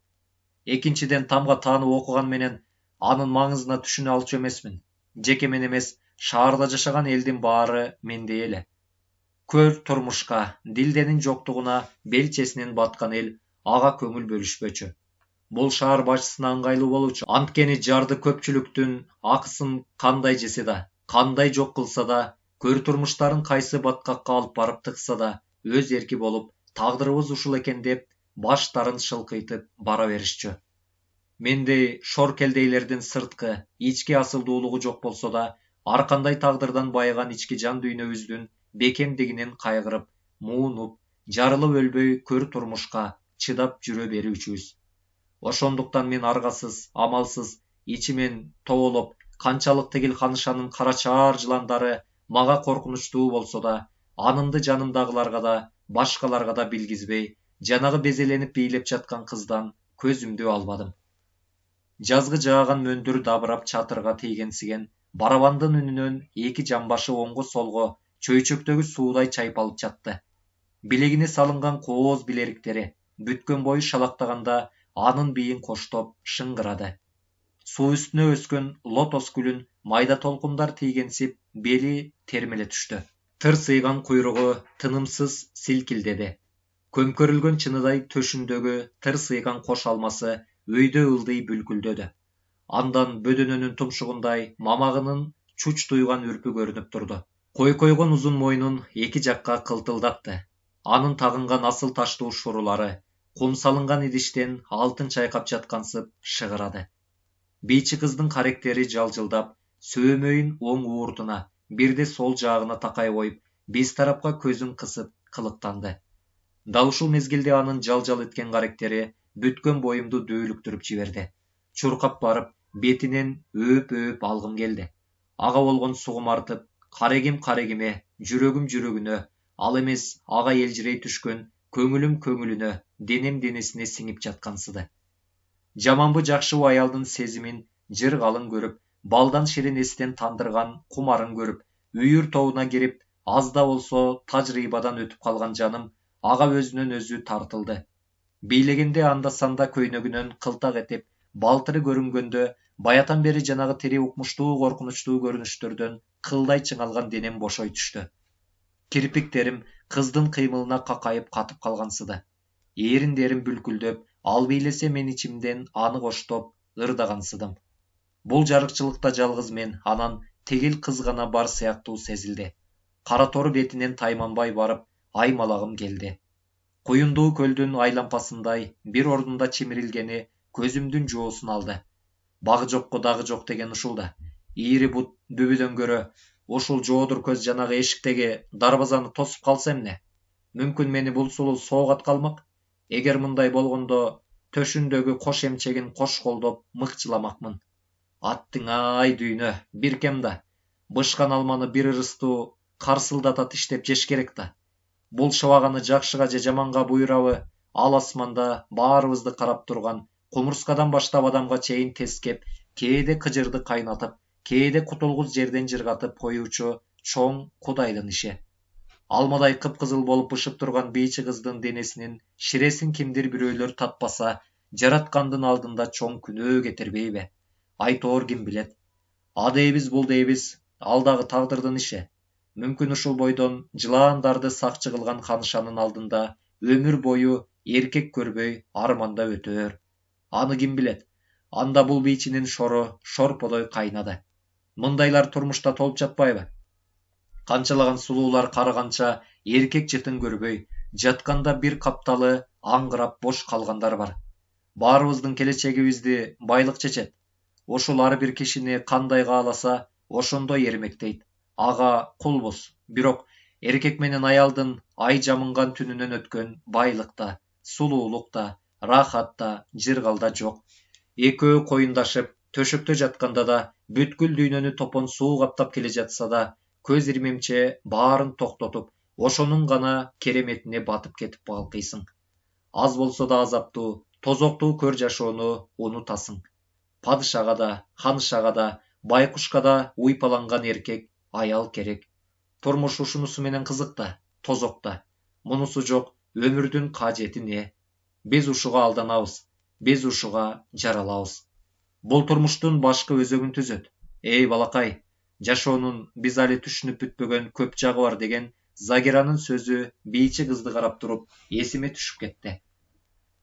Экинчиден, тамга таанып окуган менен анын маңызына түшүнө алчу эмесмин. Жеке мен эмес, шаарда жашаган элдин баары мендей эле. Көр турмушка, дилденин жоктугуна белчесинен баткан эл ага көңүл бөлүшпөчү. Бул шаар башчысына ыңгайлуу болуучу. Анткени жарды көпчүлүктүн акысын кандай жесе да, кандай жок кылса да, көр турмуштарын кайсы баткакка алып барып тыкса да, өз эрки болуп, тагдырыбыз ушул экен деп баштарын шылкыйтып бара беришчү. Мендей шоркелдейлердин сырткы, ички асылдуулугу жок болсо да, ар кандай тагдырдан байыган ички жан дүйнөбүздүн бекемдигинен кайгырып, муунуп, жарылып өлбөй көр турмушка чыдап жүрө берүүчүбүз. Ошондуктан мен аргасыз, амалсыз, ичимен тоолоп, канчалык тигил канышанын кара чаар жыландары мага коркунучтуу болсо да, анымды жанымдагыларга да, башкаларга да билгизбей, жанагы безеленип бийлеп жаткан кыздан көзүмдү албадым. Жазгы жааган мөндүр дабырап чатырга тийгенсиген, барабандын үнүнөн эки жамбашы оңго солго чөйчөктөгү суудай чайпалып жатты. Билегине салынган кооз билериктери бүткөн бою шалактаганда анын бийин коштоп шыңгырады. Суу үстүнө өскөн лотос гүлүн майда толкундар тийгенсип бели термеле түштү. Тырсыйган куйругу тынымсыз силкилдеди. Көмкөрүлгөн чыныдай төшүндөгү тырсыйган кош алмасы өйдө ылдый бүлкүлдөдү. Андан бөдөнөнүн тумшугундай мамагынын чуч туйган үрпү көрүнүп турду. Койкойгон узун мойнун эки жакка кылтылдатты. Анын тагынган асыл таштуу шурулары кум салынган идиштен алтын чайкап жаткансып шыгырады. Бийчи кыздын каректери жалжылдап, сөөмөйүн оң ууртуна, бирде сол жаагына такай коюп, биз тарапка көзүн кысып кылыктанды. Дал ушул мезгилде анын жалжал эткен каректери бүткөн боюмду дүүлүктүрүп жиберди. Чуркап барып, бетинен өөп алгым келди. Ага болгон сугум артып, карегиме, жүрөгүм жүрөгүнө, ал эмес ага элжирей түшкөн көңүлүм көңүлүнө, денем денесине сиңип жаткансыды. Жаманбы жакшыбы аялдын сезимин, жыргалын көрүп, балдан ширин эстен тандырган кумарын көрүп, үйүр тобуна кирип, аз да болсо тажрыйбадан өтүп калган жаным ага өзүнөн өзү тартылды. Бийлегенде анда-санда көйнөгүнөн кылтак этип, балтыры көрүнгөндө, баятан бери жанагы тири укмуштуу коркунучтуу көрүнүштөрдөн кылдай чыңалган денем бошой түштү. Кирпиктерим кыздын кыймылына какайып катып калгансыды. Эриндерим бүлкүлдөп, ал бийлесе мен ичимден аны коштоп ырдагансыдым. Бул жарыкчылыкта жалгыз мен, анан тегил кыз гана бар сыяктуу сезилди. Кара тор бетинен тайманбай барып, аймалагым келди. Куюндуу көлдүн айлампасындай бир ордунда чимирилгени көзүмдүн жоосун алды. Багы жокко дагы жок деген ушул да. Ийри бут дүбүдөн көрө, ушул жоодур көз жанагы эшиктеги дарбазаны тосуп калса эмне? Мүмкүн мени бул сулуу соогат калмак. Эгер мындай болгондо, төшүндөгү кош эмчегин кош колдоп мыкчыламакмын. Аттың дүйнө, бир кем да. Бышкан алманы бир ырыстуу карсылдата тиштеп жеш керек да. Бул шыбаганы жакшыга же жаманга буйрабы, ал асманда баарыбызды карап турган, кумурскадан баштап адамга чейин тескеп, кээде кыжырды кайнатып, кээде кутулгус жерден жыргатып коюучу чоң Кудайдын иши. Алмадай кыпкызыл болуп бышып турган бийчи кыздын денесинин ширесин кимдир бирөөлөр татпаса, жараткандын алдында чоң күнөө кетирбейби? Айтоор ким билет. А дейбиз, бул дейбиз, ал дагы тагдырдын иши. мүмкүн ушул бойдон жылаандарды сакчы кылган ханышанын алдында өмүр бою эркек көрбөй арманда өтөр. Аны ким билет? Анда бул бийчинин шору шорподой кайнады. Мындайлар турмушта толуп жатпайбы? Канчалаган сулуулар карыганча эркек жытын көрбөй, жатканда бир капталы аңгырап бош калгандар бар. Баарыбыздын келечегибизди байлык чечет. Ошол ар бир кишини кандай кааласа, ошондой эрмектейт. Ага кулбуз. Бирок эркек менен аялдын ай жамынган түнүнөн өткөн байлык да, сулуулук да, рахат да, жыргалда жок. Экөө коюндашып, төшөктө жатканда да, бүткүл дүйнөнү топон суу каптап келе жатса да, көз ирмемче баарын токтотуп, ошонун гана кереметине батып кетип калкыйсың. Аз болсо да азаптуу, тозоктуу көр жашоону унутасың. Падышага да, ханышага да, байкушка да уйпаланган эркек, аял керек. Турмуш ушунусу менен кызык да, тозок да. Мунусу жок, өмүрдүн кажети не? Биз ушуга алданабыз, биз ушуга жаралабыз. Бул турмуштун башкы өзөгүн түзөт. Эй балакай, жашоонун биз али түшүнүп бүтпөгөн көп жагы бар деген Загиранын сөзү бийчи кызды карап туруп эсиме түшүп кетти.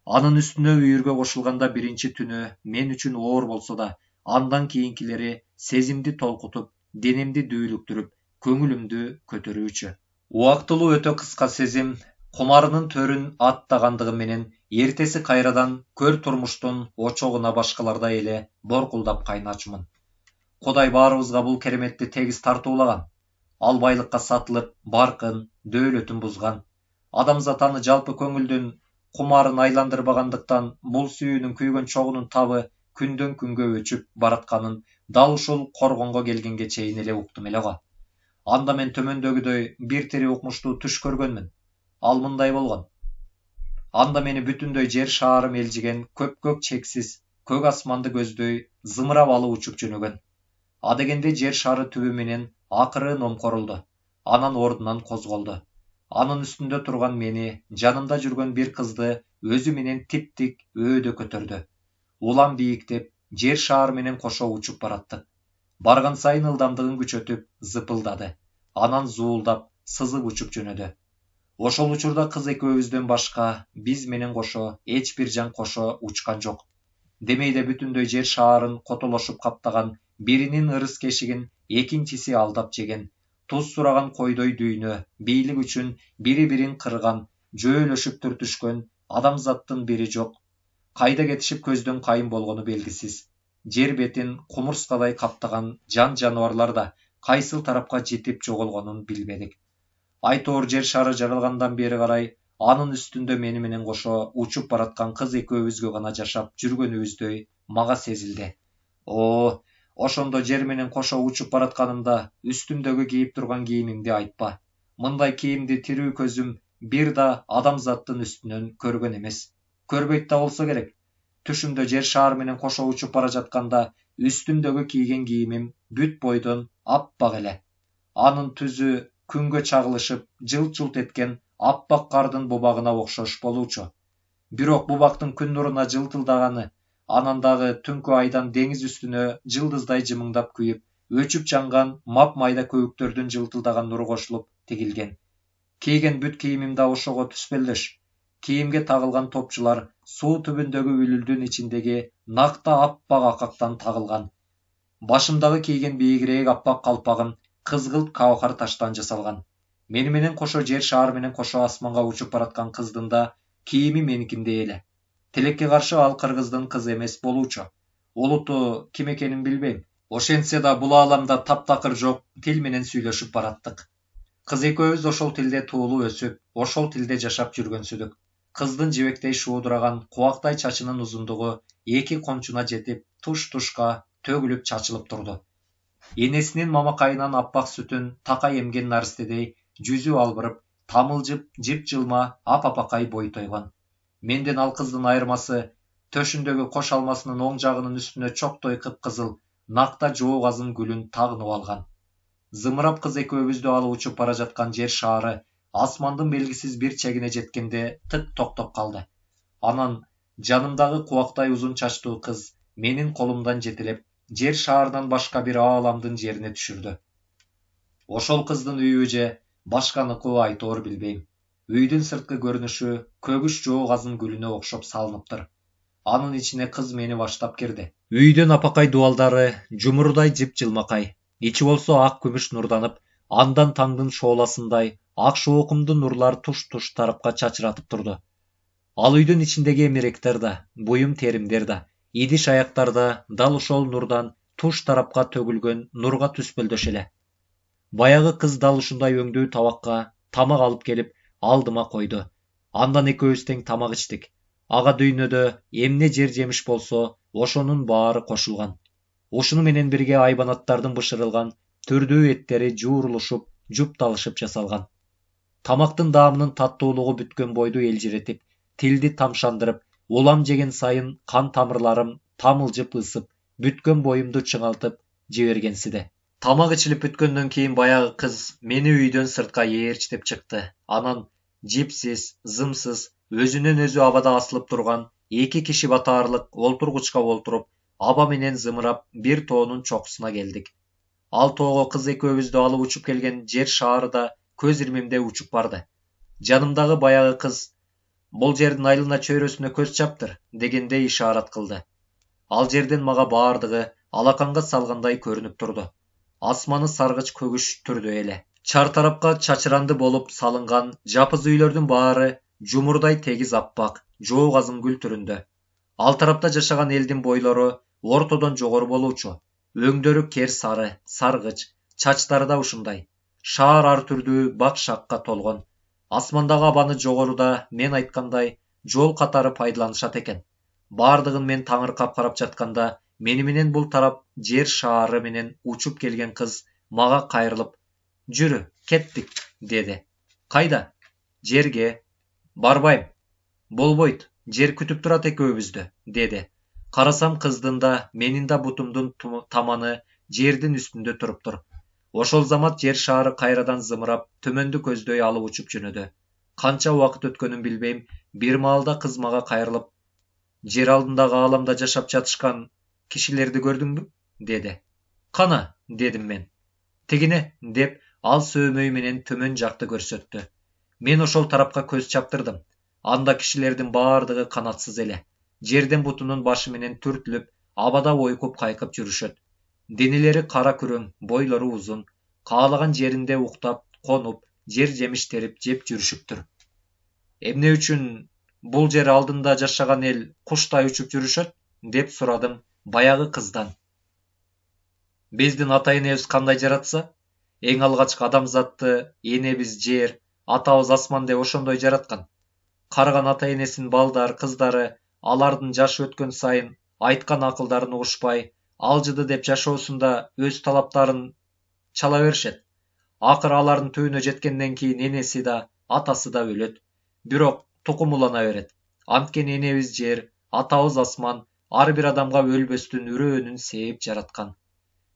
Анын үстүнө үйүргө кошулганда биринчи түнү мен үчүн оор болсо да, андан кийинкилери сезимди толкутуп, денемди дүүлүктүрүп, көңүлүмдү көтөрүүчү. Убактылуу өтө кыска сезим, кумарынын төрүн аттагандыгы менен эртеси кайрадан көр турмуштун очогуна башкалардай эле боркулдап кайначумун. Кудай баарыбызга бул кереметти тегиз тартуулаган. Ал байлыкка сатылып, баркын, дөөлөтүн бузган. Адамзат аны жалпы көңүлдүн кумарын айландырбагандыктан бул сүйүүнүн күйгөн чогунун табы күндөн күнгө өчүп баратканын дал ушул коргонго келгенге чейин эле уктум эле го. Анда мен төмөндөгүдөй бир тири укмуштуу түш көргөнмүн. Ал мындай болгон. Анда мени бүтүндөй жер шаарым элжиген көк чексиз, көк асманды көздөй зымырап алып учуп жөнөгөн. Адегенде жер шары түбү менен акырын омкорулду. Анан ордунан козголду. Анын үстүндө турган мени, жанымда жүргөн бир кызды өзү менен тип-тик өөдө көтөрдү. Улам бийиктеп, жер шаар менен кошо учуп бараттык. Барган сайын ылдамдыгын күчөтүп, зыпылдады. Анан зуулдап, сызып учуп жөнөдү. Ошол учурда кыз экөөбүздөн башка биз менен кошо эч бир жан кошо учкан жок. Демейде бүтүндөй жер шаарын котолошуп каптаган биринин ырыс кешигин экинчиси алдап жеген, туз сураган койдой дүйнө, бийлик үчүн бири-бирин кырган, жөөлөшүп түртүшкөн адамзаттын бири жок. Кайда кетишип көздөн кайын болгону белгисиз. Жер бетин кумурскадай каптаган жан жаныбарлар да кайсыл тарапка жетип жоголгонун билбедик. Айтоор жер шары жаралгандан бери карай анын үстүндө мени менен кошо учуп бараткан кыз экөөбүзгө гана жашап жүргөнүбүздөй мага сезилди. Ошондо жер менен кошо учуп баратканымда үстүмдөгү кийип турган кийимимди айтпа. Мындай кийимди тирүү көзүм бир да адамзаттын үстүнөн көргөн эмес. Көрбөйт да болсо керек. Түшүмдө жер шаар менен кошо учуп бара жатканда үстүмдөгү кийген кийимим бүт бойдон аппак эле. Анын түзү күнгө чагылышып, жылт-жылт эткен аппак кардын бубагына окшош болуучу. Бирок бубактын күн нуруна жылтылдаганы, анан дагы түнкү айдан деңиз үстүнө жылдыздай жымыңдап күйүп, өчүп жанган мап-майда көбүктөрдүн жылтылдаган нуру кошулуп тигилген. Кийген бүт кийимим да ошого түспелдеш. Кийимге тагылган топчулар суу түбүндөгү үлүлдүн ичиндеги накта аппак акактан тагылган. Башымдагы кийген бийигирээк аппак калпагым кызгылт каухар таштан жасалган. Мени менен кошо жер шаар менен кошо асманга учуп бараткан кыздын да кийими меникиндей эле. Тилекке каршы ал кыргыздын кызы эмес болуучу. Улуту ким экенин билбейм. Ошентсе да бул ааламда таптакыр жок тил менен сүйлөшүп бараттык. Кыз экөөбүз ошол тилде туулуп өсүп, ошол тилде жашап жүргөнсүдүк. Кыздын жибектей шуудураган кубактай чачынын узундугу эки кончуна жетип, туш-тушка төгүлүп чачылып турду. Энесинин мамакайынан аппак сүтүн такай эмген наристедей жүзү албырып, тамылжып, жып-жылма ап-апакай бой тойгон. Менден ал кыздын айырмасы төшүндөгү кош алмасынын оң жагынын үстүнө чоктой кыпкызыл накта жооп азым гүлүн тагынып алган. Зымырап кыз экөөбүздү алып учуп бара жаткан жер шаары асмандын белгисиз бир чегине жеткенде тык токтоп калды. Анан жанымдагы кубактай узун чачтуу кыз менин колумдан жетелеп, жер шаарынан башка бир ааламдын жерине түшүрдү. Ошол кыздын үйү же башканыкы айтоор билбейм. Үйдүн сырткы көрүнүшү көгүш жоо казын гүлүнө окшоп салыныптыр. Анын ичине кыз мени баштап кирди. Үйдүн апакай дубалдары жумурдай жыпжылмакай. Ичи болсо ак күмүш нурданып, андан таңдын шооласындай ак шоокумдуу нурлар туш-туш тарапка чачыратып турду. Ал үйдүн ичиндеги эмеректер да, буюм теримдер да, идиш аяктар да дал ошол нурдан туш тарапка төгүлгөн нурга түспөлдөш эле. Баягы кыз дал ушундай өңдүү табакка тамак алып келип алдыма койду. Андан экөөбүз тең тамак ичтик. Ага дүйнөдө эмне жер жемиш болсо, ошонун баары кошулган. Ушуну менен бирге айбанаттардын бышырылган түрдүү эттери жуурулушуп, жупталышып жасалган. Тамактын даамынын таттуулугу бүткөн бойду элжиретип, тилди тамшандырып, улам жеген сайын кан тамырларым тамылжып ысып, бүткөн боюмду чыңалтып жибергенсиде. Тамак ичилип бүткөндөн кийин баягы кыз мени үйдөн сыртка ээрчитип чыкты. Анан жипсиз, зымсыз, өзүнөн өзү абада асылып турган 2 киши батаарлык олтургучка олтуруп, аба менен зымырап бир тоонун чокусуна келдик. Ал тоого кыз экөөбүздү алып учуп келген жер шаары да көз ирмемде учуп барды. Жанымдагы баягы кыз бул жердин айлана чөйрөсүнө көз чаптыр дегендей ишарат кылды. Ал жерден мага баардыгы алаканга салгандай көрүнүп турду. Асманы саргыч көгүш түрдө эле. Чар тарапка чачыранды болуп салынган жапыз үйлөрдүн баары жумурдай тегиз аппак, жоо казын гүл түрүндө. Ал тарапта жашаган элдин бойлору ортодон жогору болуучу. Өңдөрү кер сары, саргыч, чачтары да ушундай. Шаар ар түрдүү бак шакка толгон. Асмандагы абаны жогоруда мен айткандай жол катары пайдаланышат экен. Бардыгын мен таңыркап карап жатканда, мени менен бул тарап жер шаары менен учуп келген кыз мага кайрылып, "Жүрү, кеттик", деди. "Кайда?" "Жерге." "Барбайм. Болбойт. Жер күтүп турат экөөбүздү", деди. Карасам кыздын да, менин да бутумдун таманы жердин үстүндө туруптур. Ошол замат жер шаары кайрадан зымырап, төмөндү көздөй алып учуп жөнөдү. Канча убакыт өткөнүн билбейм, бир маалда кыз мага кайрылып, "Жер алдындагы ааламда жашап жатышкан кишилерди көрдүңбү?" деди. "Кана", дедим мен. "Тигине", деп ал сөөмөй менен төмөн жакты көрсөттү. Мен ошол тарапка көз чаптырдым. Анда кишилердин баардыгы канатсыз эле. Жерден бутунун башы менен түртүлүп, абада ойкуп кайкып жүрүшөт. Денелери кара күрөң, бойлору узун, каалаган жеринде уктап, конуп, жер жемиш терип жеп жүрүшүптүр. "Эмне үчүн бул жер алдында жашаган эл куштай учуп жүрүшөт?" деп сурадым баягы кыздан. "Биздин ата энебиз кандай жаратса, эң алгачкы адамзатты энебиз жер, атабыз асман деп ошондой жараткан. Карыган ата энесинин балдар, кыздары алардын жашы өткөн сайын айткан акылдарын угушпай, алжыды деп жашоосунда өз талаптарын чала беришет. Акыры алардын түбүнө жеткенден кийин энеси да, атасы да өлөт. Бирок тукум улана берет. Анткени энебиз жер, атабыз асман ар бир адамга өлбөстүн үрөөнүн сээп жараткан.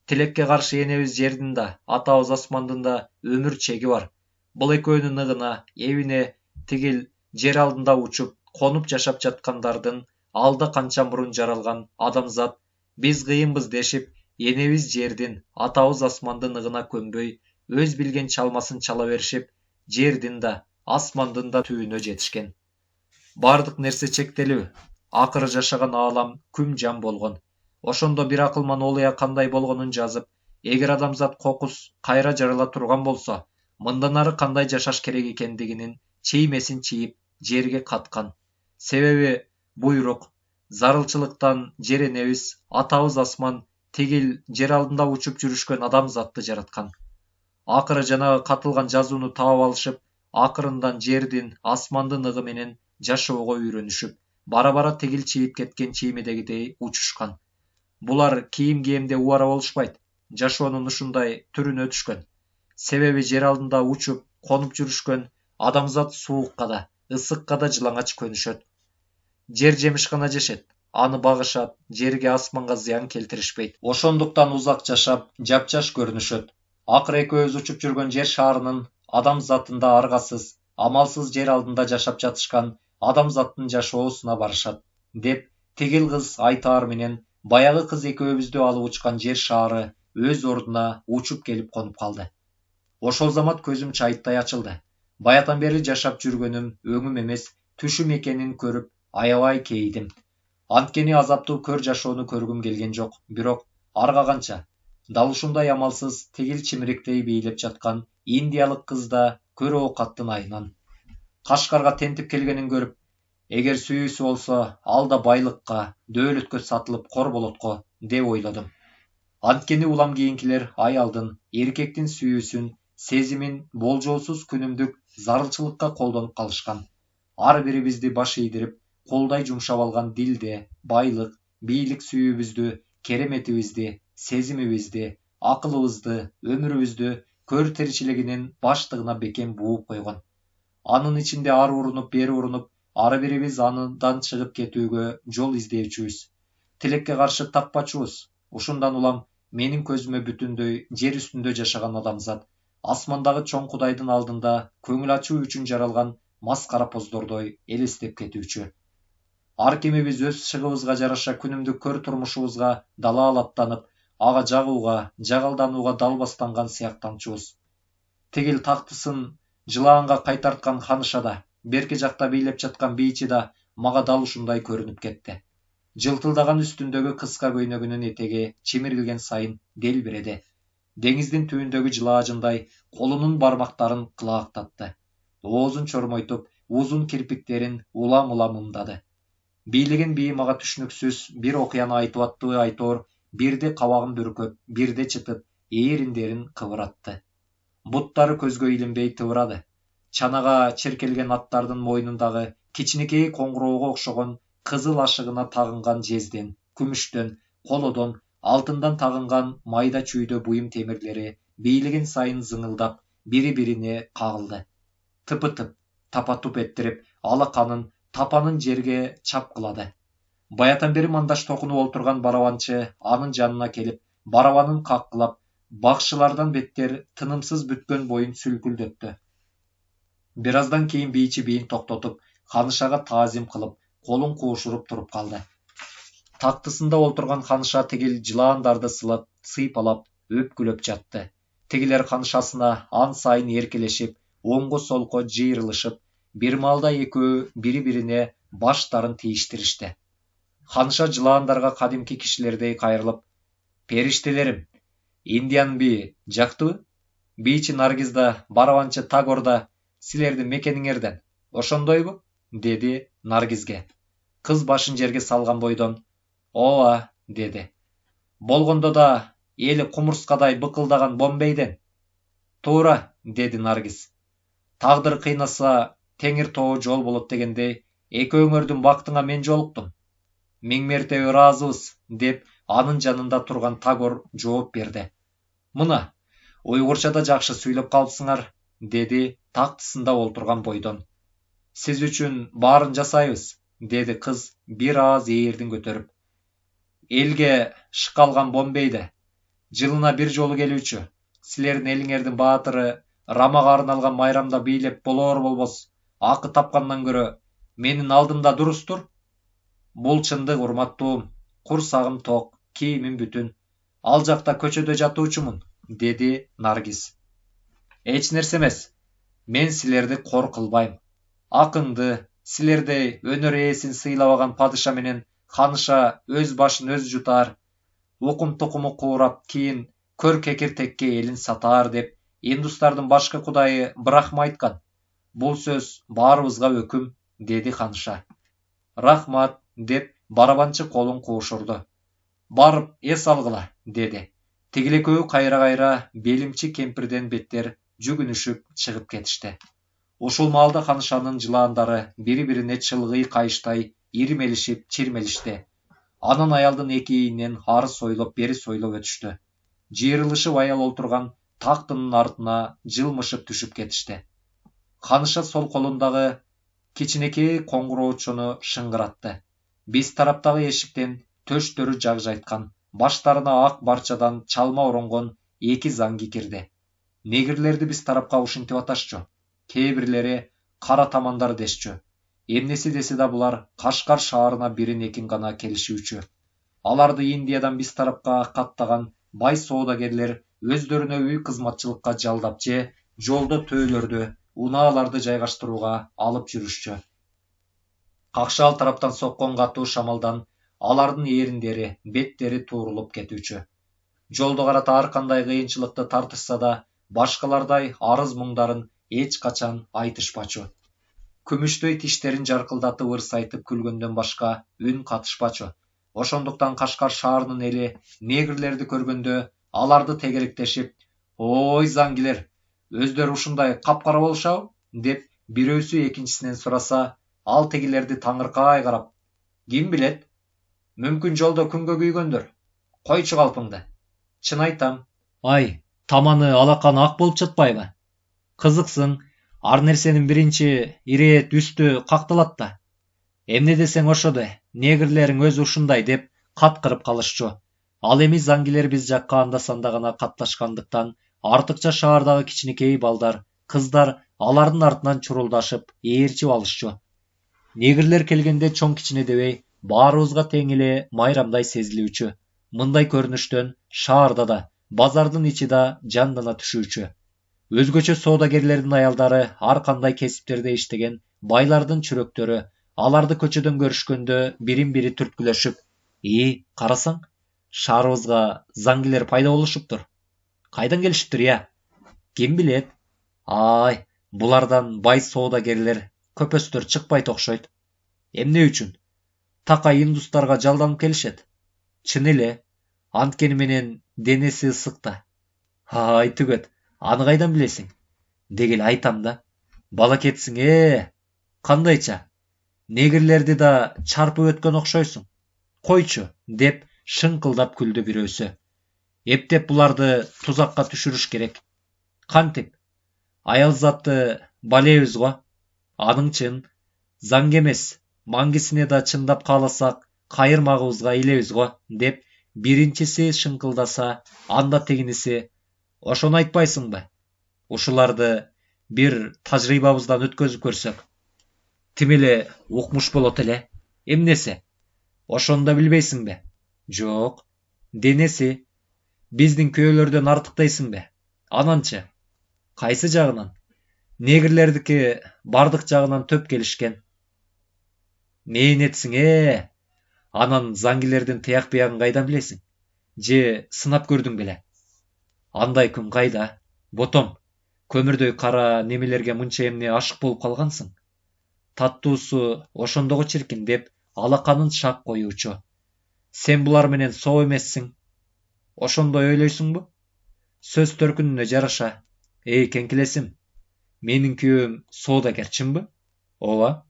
Тилекке каршы энебиз жердин да, атабыз асмандын да өмүр чеги бар. Бул экөөнүн ыгына, эбине тигил жер алдында учуп, конуп жашап жаткандардын алда канча мурун жаралган адамзат биз кыйынбыз дешип, энебиз жердин, атабыз асмандын ыгына көнбөй, өз билген чалмасын чала беришип, жердин да, асмандын да түбүнө жетишкен. Бардык нерсе чектелүү. Акыры жашаган аалам күм жан болгон. Ошондо бир акылман олуя кандай болгонун жазып, эгер адамзат кокус кайра жарала турган болсо, мындан ары кандай жашаш керек экендигинин чиймесин чийип, жерге каткан. Себеби буйрук, зарылчылыктан жер энебиз, атабыз асман тигил жер алдында учуп жүрүшкөн адамзатты жараткан. Акыры жанагы катылган жазууну таап алышып, акырындан жердин, асмандын ыгы менен жашоого үйрөнүшүп, бара-бара тигил чийип кеткен чиймедегидей учушкан. Булар кийим кийимде убара болушпайт. Жашоонун ушундай түрүнө түшкөн. Себеби жер алдында учуп, конуп жүрүшкөн адамзат суукка да, ысыкка да жылаңач көнүшөт. Жер жемиш гана жешет. Аны багышат, жерге, асманга зыян келтиришпейт. Ошондуктан узак жашап, жапжаш көрүнүшөт. Акыры экөөбүз учуп жүргөн жер шаарынын адамзатында аргасыз, амалсыз жер алдында жашап жатышкан адамзаттын жашоосуна барышат, деп тигил кыз айтаар менен баягы кыз экөөбүздү алып учкан жер шаары өз ордуна учуп келип конуп калды. Ошол замат көзүм чайыттай ачылды. Баятан бери жашап жүргөнүм өңүм эмес, түшүм экенин көрүп аябай кейидим. Анткени азаптуу көр жашоону көргүм келген жок, бирок арга канча. Дал ушундай амалсыз тигил чимириктей бийлеп жаткан индиялык кыз да көр оокаттын айынан. Кашкарга тентип келгенин көрүп, эгер сүйүүсү болсо, ал да байлыкка, дөөлөткө сатылып кор болот го, деп ойлодум. Анткени улам кийинкилер аялдын, эркектин сүйүүсүн, сезимин болжолсуз күнүмдүк зарылчылыкка колдонуп калышкан. Ар бири бизди баш ийдирип, колдай жумшап алган дилде, байлык, бийлик сүйүүбүздү, кереметибизди, сезимибизди, акылыбызды, өмүрүбүздү көр тиричилигинин баштыгына бекем бууп койгон. Анын ичинде ары урунуп, бери урунуп, ары бирибиз андан чыгып кетүүгө жол издөөчүбүз. Тилекке каршы таппачубуз. Ушундан улам менин көзүмө бүтүндөй жер үстүндө жашаган адамзат, асмандагы чоң кудайдын алдында көңүл ачуу үчүн жаралган маскара поздордой элестеп кетүүчү. Ар кимибиз өз шыгыбызга жараша күнүмдүк көр турмушубузга далаалаттанып, ага жагууга, жагалданууга далбастанган сыяктанчубуз. Тигил тактысын жылаанга кайтарткан ханыша да, берки жакта бийлеп жаткан бийчи да мага дал ушундай көрүнүп кетти. Жылтылдаган үстүндөгү кыска көйнөгүнүн этеги чимирилген сайын делбиреди. Деңиздин түбүндөгү жылаажындай колунун бармактарын кылаактатты. Оозун чормойтуп, узун кирпиктерин улам-улам ымдады. Бийлеген бии мага түшүнүксүз бир окуяны айтып аттыбы айтоор, бирде кабагын бүркөп, бирде чытып, ээриндерин кыбыратты. Буттары көзгө илинбей тыбырады. Чанага черкелген аттардын мойнундагы кичинекей коңгуроого окшогон кызыл ашыгына тагынган жезден, күмүштөн, колодон, алтындан тагынган майда чүйдө буюм темирлери бийлеген сайын зыңылдап, бири-бирине кагылды. Тыпы-тып, тапа-туп эттирип, алаканын, тапанын жерге чапкылады. Баятан бери мандаш токунуп олтурган барабанчы анын жанына келип, барабанын каккылап, бакчылардан беттер тынымсыз бүткөн боюн сүлкүлдөттү. Бир аздан кийин бийчи бийин токтотуп, ханышага таазим кылып, колун куушуруп туруп калды. Тактысында олтурган ханыша тигил жылаандарды сылап, сыйпалап, өпкүлөп жатты. Тигилер ханышасына ан сайын эркелешип, оңго-солко жыйрылышып, бир маалда экөө бири-бирине баштарын тийиштиришти. Ханыша жылаандарга кадимки кишилердей кайрылып, «Периштелерим, Индиянын бийи жактыбы? Бийчи Наргиз да, барабанчы Тагор да силердин мекениңерден, ошондойбу?» деди Наргизге. Кыз башын жерге салган бойдон «Ооба» деди. «Болгондо да эли кумурскадай быкылдаган Бомбейден?» «Туура» деди Наргиз. «Тагдыр кыйнаса, теңир тобу жол болот дегендей, экөөңөрдүн бактыңа мен жолуктум. Миң мертебе ыраазыбыз» деп анын жанында турган Тагор жооп берди. «Мына, уйгурча да жакшы сүйлөп калыпсыңар» деди тактысында олтурган бойдон. «Сиз үчүн баарын жасайбыз» деди кыз бир аз ээрдин көтөрүп. «Элге шыкалган Бомбейде жылына бир жолу келүүчү силердин элиңердин баатыры Рамага арналган майрамда бийлеп болоор болбос акы тапкандан көрө менин алдымда дурустур. Бул чындык, урматтуум. Курсагым ток, кийимим бүтүн. Ал жакта көчөдө жатуучумун» деди Наргиз. «Эч нерсе эмес. Мен силерди кор кылбайм. Акыңды, силердей өнөр ээсин сыйлабаган падыша менен ханыша өз башын өз жутаар, укум-тукуму куурап, кийин көр кекиртекке элин сатаар деп индустардын башкы кудайы Брахма айткан. Бул сөз баарыбызга өкүм» деди ханыша. «Рахмат» деп барабанчы колун куушурду. «Барып эс алгыла» деди. Тигил экөө кайра-кайра белимчи кемпирден беттер жүгүнүшүп чыгып кетишти. Ушул маалда ханышанын жылаандары бири-бирине чылгый кайыштай ирмелишип, чирмелишти. Анан аялдын эки ийинен ары сойлоп, бери сойлоп өтүштү. Жыйрылышып аял олтурган тактынын артына жылмышып түшүп кетишти. Ханыша сол колундагы кичинекей коңгуроочуну шыңгыратты. Биз тараптагы эшиктен төштөрү жакжайткан, баштарына ак барчадан чалма оронгон эки заңги кирди. Негирлерди биз тарапка ушинтип аташчу. Кээ бирлери кара тамандар дешчү. Эмнеси десе да булар Кашкар шаарына бирин экин гана келишүүчү. Аларды Индиядан биз тарапка каттаган бай соодагерлер өздөрүнө үй кызматчылыкка жалдап же жолдо төөлөрдү, унааларды жайгаштырууга алып жүрүшчү. Какшал тараптан соккон катуу шамалдан алардын эриндери, беттери туурулуп кетүүчү. Жолдо карата ар кандай кыйынчылыкты тартышса да, башкалардай арыз муңдарын эч качан айтышпачу. Күмүштөй тиштерин жаркылдатып ырс айтып күлгөндөн башка үн катышпачу. Ошондуктан Кашкар шаарынын эли негрлерди көргөндө аларды тегеректешип, "Ой, заңгилер, өздөрү ушундай капкара болушабы?" деп бирөөсү экинчисинен сураса, ал тегилерди таңыркай карап, "Ким билет? Мүмкүн жолдо күнгө күйгөндөр. Койчу калпыңды. Чын айтам. Ай, таманы алаканы ак болуп жатпайбы? Кызыксын, ар нерсенин биринчи ирэет үстү какталат да. Эмне десең ошодо, негрлериң өзү ушундай" деп каткырып калышчу. Ал эми заңгилер биз жакка анда-санда гана катташкандыктан, артыкча шаардагы кичинекей балдар, кыздар алардын артынан чурулдашып, ээрчип алышчу. Негрлер келгенде чоң кичине дебей, баарыбызга тең эле майрамдай сезилүүчү. Мындай көрүнүштөн шаарда да, базардын ичи да жандана түшүүчү. Өзгөчө соодагерлердин аялдары ар кандай кесиптерде иштеген байлардын чүрөктөрү, аларды көчөдөн көрүшкөндө бирин-бири түрткүлөшүп, карасаң, шаарыбызга заңгилер пайда болушуптур. Кайдан келишиптир, я? Ким билет? Ай, булардан бай соодагерлер, көпөстөр чыкпайт окшойт. Эмне үчүн? Такай индустарга жалданып келишет. Чын эле, анткени менен денеси ысык да. Ай, түгөт, аны кайдан билесиң? Деги эле айтам да. Балакетсиң, кандайча? Негрлерди да чарпып өткөн окшойсуң. Койчу, деп шыңкылдап күлдү бирөөсү. Эптеп буларды тузакка түшүрүш керек. Кантип? Аял затты балебиз го. Аның чын, заң эмес, маңгисине да чындап кааласак, кайырмагыбызга илебиз го, деп биринчиси шыңкылдаса, анда тегиниси, ошону айтпайсыңбы? Ушуларды бир тажрыйбабыздан өткөзүп көрсөк. Тим эле укмуш болот эле. Эмнеси? Ошону да билбейсиңби? Жок. Денеси биздин күйөөлөрдөн артык дейсиңби? Ананчы? Кайсы жагынан? Негрлердики бардык жагынан төп келишкен. Мээнетсиң, Анан заңгилердин тияк биягын кайдан билесиң? Же сынап көрдүң беле? Андай күн кайда? Ботом, көмүрдөй кара немелерге мынча эмне ашык болуп калгансың? Таттуусу ошондого чиркин, деп алаканын шак коюучу. Сен булар менен соо эмессиң. Ошондой ойлойсуңбу? Сөз төркүнүнө жараша. Кеңкилесим, менин күйөөм соодагер, чынбы? Ооба.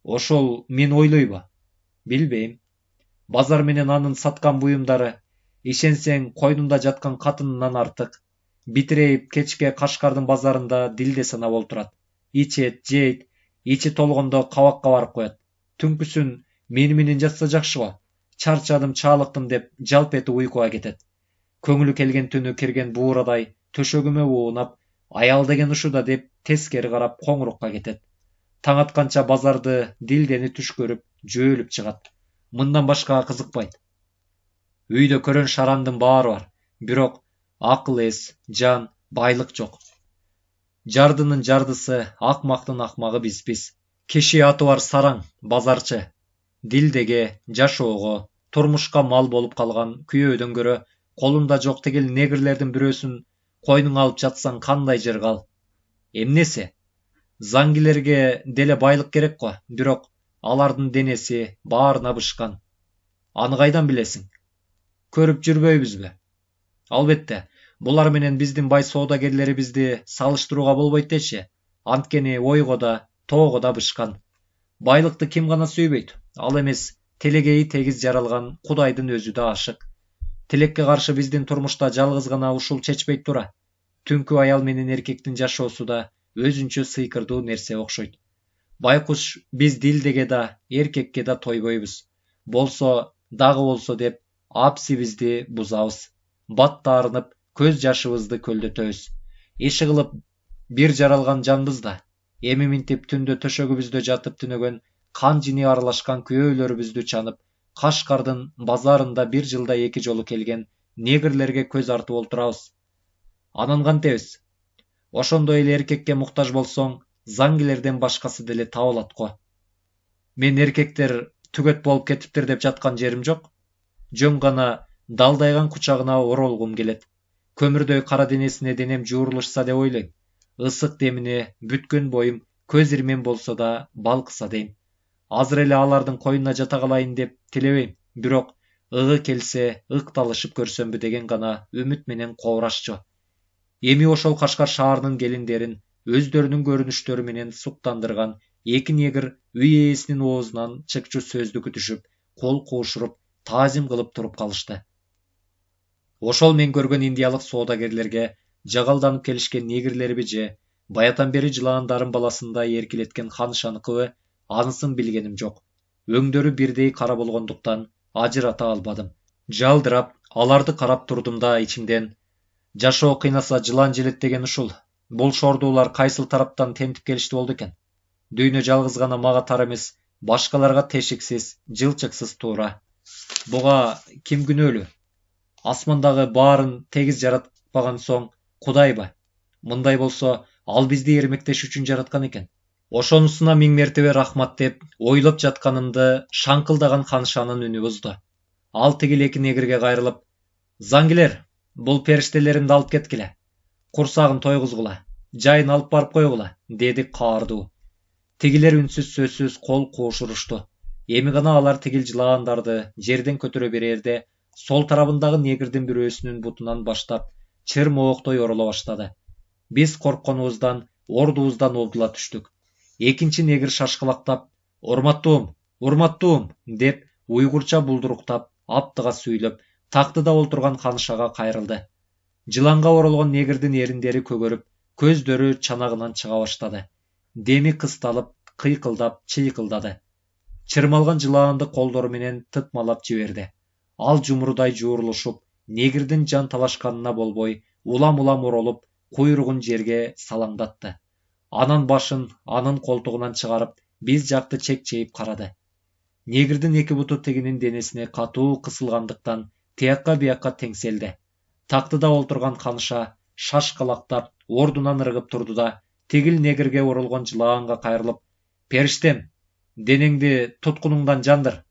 Ошол мен ойлойбу? Билбейм. Базар менен анын саткан буюмдары, ишенсең койнунда жаткан катынынан артык. Битирейип кечке Кашкардын базарында дилде санап олтурат. Ичет, жейт, ичи толгондо кабакка барып коет. Түнкүсүн мени менен жатса жакшы го. Чарчадым, чаалыктым деп жалп этип уйкуга кетет. Көңүлү келген түнү кирген буурадай төшөгүмө уунап, аял деген ушуда деп тескери карап коңурукка кетет. Таң атканча базарды дилдени түш көрүп, жөөлүп чыгат. Мындан башкага кызыкпайт. Үйдө көрөн шарандын баары бар, бирок акыл эс, жан, байлык жок. Жардынын жардысы, акмактын акмагы биз. Киши аты бар сараң, базарчы. Дилдеге, жашоого, турмушка мал болуп калган күйөөдөн көрө, колунда жок тигил негрлердин бирөөсүн койнуңа алып жатсаң кандай жыргал? Эмнеси? Заңгилерге деле байлык керек го, бирок алардын денеси баарына бышкан. Аны кайдан билесиң? Көрүп жүрбөйбүзбү? Албетте, булар менен биздин бай соодагерлерибизди салыштырууга болбойт дечи. Анткени ойго да, тоого да бышкан. Байлыкты ким гана сүйбөйт? Ал эмес, телегейи тегиз жаралган Кудайдын өзү да ашык. Тилекке каршы биздин турмушта жалгыз гана ушул чечпейт тура. Түнкү аял менен эркектин жашоосу да өзүнчө сыйкырдуу нерсе окшойт. Байкуш биз дилдеге да, эркекке да тойбойбуз. Болсо, дагы болсо деп, апсибизди бузабыз. Бат таарынып, көз жашыбызды көлдөтөбүз. Иши кылып бир жаралган жанбыз да. Эми минтип түндө төшөгүбүздө жатып түнөгөн, кан жини аралашкан күйөөлөрүбүздү чанып, Кашкардын базарында бир жылда 2 жолу келген негрлерге көз артып олтурабыз. Анан кантебиз? Ошондой эле эркекке муктаж болсоң, заңгилерден башкасы деле табылат го. Мен эркектер түгөт болуп кетиптир деп жаткан жерим жок. Жөн гана далдайган кучагына оролгум келет. Көмүрдөй кара денесине денем жуурулушса деп ойлойм. Ысык демине бүткөн боюм көз ирмен болсо да балкыса дейм. Азыр эле алардын коюнуна жата калайын деп тилебейм. Бирок ыгы келсе ыкталышып көрсөмбү деген гана үмүт менен кобурашчу. Эми ошол Кашкар шаарынын келиндерин өздөрүнүн көрүнүштөрү менен суктандырган эки негр үй ээсинин оозунан чыкчу сөздү күтүшүп, кол куушуруп, таазим кылып туруп калышты. Ошол мен көргөн индиялык соодагерлерге жагалданып келишкен негрлерби же баятан бери жылаандарын баласында эркилеткен ханышаныкыбы, анысын билгеним жок. Өңдөрү бирдей кара болгондуктан ажырата албадым. Жалдырап, аларды карап турдум да ичимден: жашоо кыйнаса жылан желет деген ушул. Бул шордуулар кайсыл тараптан тентип келишти болду экен? Дүйнө жалгыз гана мага тар эмес, башкаларга тешиксиз, жылчыксыз туура. Буга ким күнөөлүү? Асмандагы баарын тегиз жаратпаган соң Кудайбы? Мындай болсо, ал бизди эрмектеш үчүн жараткан экен. Ошонусуна миң мертебе рахмат деп ойлоп жатканымды шаңкылдаган ханышанын үнү бузду. Ал тигил эки негрге кайрылып: "Заңгилер, бул периштелеримди алып кеткиле. Курсагын тойгузгула, жайын алып барып койгула", деди каардуу. Тигилер үнсүз сөзсүз кол куушурушту. Эми гана алар тигил жылаандарды жерден көтөрө берерде, сол тарабындагы негрдин бирөөсүнүн бутунан баштап чыр мооктой ороло баштады. Биз коркконубуздан ордубуздан обдула түштүк. Экинчи негр шашкылактап: "Урматтуум, урматтуум" деп уйгурча булдуруктап, аптыга сүйлөп, тактыда олтурган ханышага кайрылды. Жыланга оролгон негрдин эриндери көгөрүп, көздөрү чанагынан чыга баштады. Деми кысталып, кыйкылдап, чыйкылдады. Чырмалган жылаанды колдору менен тытмалап жиберди. Ал жумурдай жуурулушуп, негрдин жан талашканына болбой, улам-улам оролуп, куйругун жерге салаңдатты. Анан башын анын колтугунан чыгарып, биз жакты чекчейип карады. Негрдин эки буту тигинин денесине катуу кысылгандыктан тиякка биякка теңселди. Тактыда олтурган ханыша шашкалактап, ордунан ыргып турду да, тигил негрге оролгон жылаанга кайрылып: "Периштем, денеңди туткунуңдан жандыр.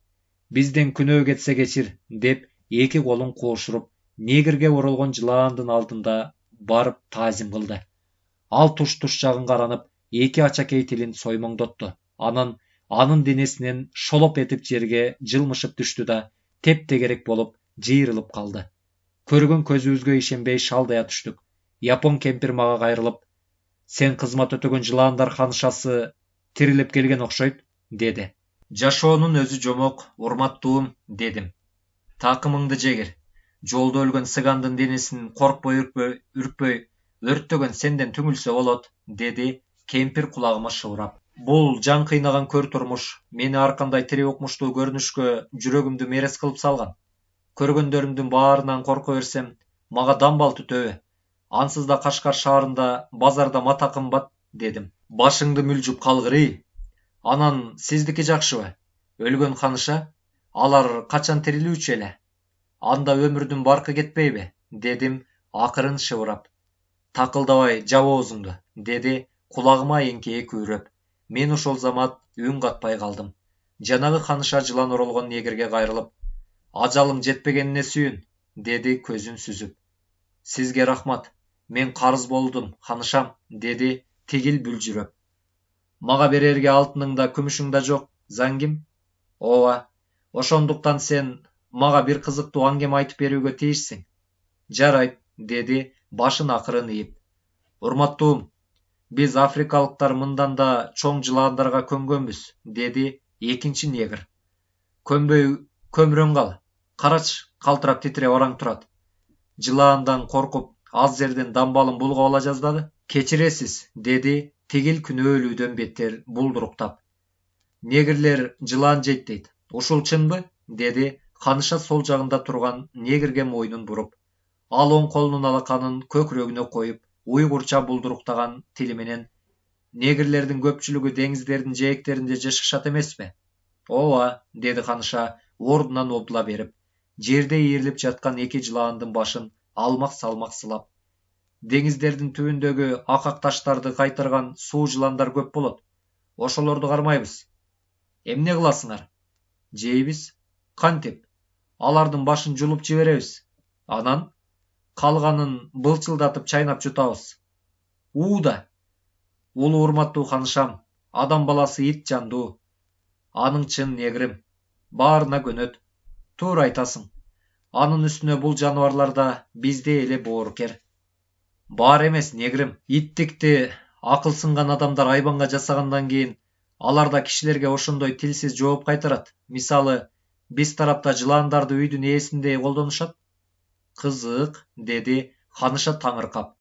Бизден күнөө кетсе кечир", деп эки колун куушуруп, негрге оролгон жылаандын алдында барып таазим кылды. Ал туш-туш жагын каранып, эки ачакей тилин соймоңдотту. Анан анын денесинен шолоп этип жерге жылмышып түштү да, тептегерек болуп, жыйрылып калды. Көргөн көзүбүзгө ишенбей шалдая түштүк. Япон кемпир мага кайрылып: "Сен кызмат өтөгөн жылаандар ханышасы тирилеп келген окшойт", деди. "Жашоонун өзү жомок, урматтуум", дедим. "Такымыңды жегир. Жолдо өлгөн сыгандын денесин коркпой үркпөй өрттөгөн сенден түңүлсө болот", деди кемпир кулагыма шыбырап. Бул жан кыйнаган көр турмуш мени ар кандай тирик укмуштуу көрүнүшкө жүрөгүмдү мерез кылып салган. Көргөндөрүмдүн баарынан корко берсем, мага дамбал түтөбү? Ансыз да Кашкар шаарында базарда мата кымбат", дедим. "Башыңды мүлжүп калгырый. Анан сиздики жакшыбы? Өлгөн ханыша? Алар качан тирилүүчү эле? Анда өмүрдүн баркы кетпейби?" дедим акырын шыбырап. "Такылдабай жап оозуңду", деди кулагыма эңкейе күбүрөп. Мен ошол замат үн катпай калдым. Жанагы ханыша жылан оролгон негрге кайрылып: "Ажалың жетпегенине сүйүн", деди көзүн сүзүп. "Сизге рахмат. Мен карыз болдум, ханышам", деди тигил бүлжүрөп. "Мага берерге алтының да күмүшүң да жок, заңгим?" "Ооба. Ошондуктан сен мага бир кызыктуу аңгеме айтып берүүгө тийишсиң." "Жарайт", деди башын акырын ийип. "Урматтуум, биз африкалыктар мындан да чоң жылаандарга көнгөнбүз", деди экинчи негр. "Көнбөй көмүрөң кал. Карачы, калтырап титиреп араң турат. Жылаандан коркуп, аз жерден дамбалын булгап ала жаздады. Кечиресиз", деди тигил күнөөлүүдөн бетер булдуруктап. "Негрлер жылаан жейт дейт. Ушул чынбы?" деди ханыша сол жагында турган негрге мойнун буруп. Ал оң колунун алаканын көкүрөгүнө коюп, уйгурча булдуруктаган тили менен: "Негрлердин көпчүлүгү деңиздердин жээктеринде жашашат эмеспи?" "Ооба", деди ханыша ордунан обдула берип, жерде ийрилип жаткан эки жылаандын башын алмак салмак сылап. Деңиздердин түбүндөгү акак таштарды кайтырган суу жыландар көп болот. Ошолорду кармайбыз. Эмне кыласыңар? Жейбиз. Кантип? Алардын башын жулуп жиберебиз. Анан калганын былчылдатып чайнап жутабыз. Ууда. Улуу урматтуу ханышам, адам баласы ит жандуу. Аның чын негрим. Баарына көнөт. Туура айтасың. Анын үстүнө бул жаныбарлар да биздей эле боорукер. Баар эмес, негрим. Иттикти акыл сынган адамдар айбанга жасагандан кийин алар да кишилерге ошондой тилсиз жооп кайтарат. Мисалы, биз тарапта жылаандарды үйдүн ээсиндей колдонушат. Кызык, деди ханыша таңыркап.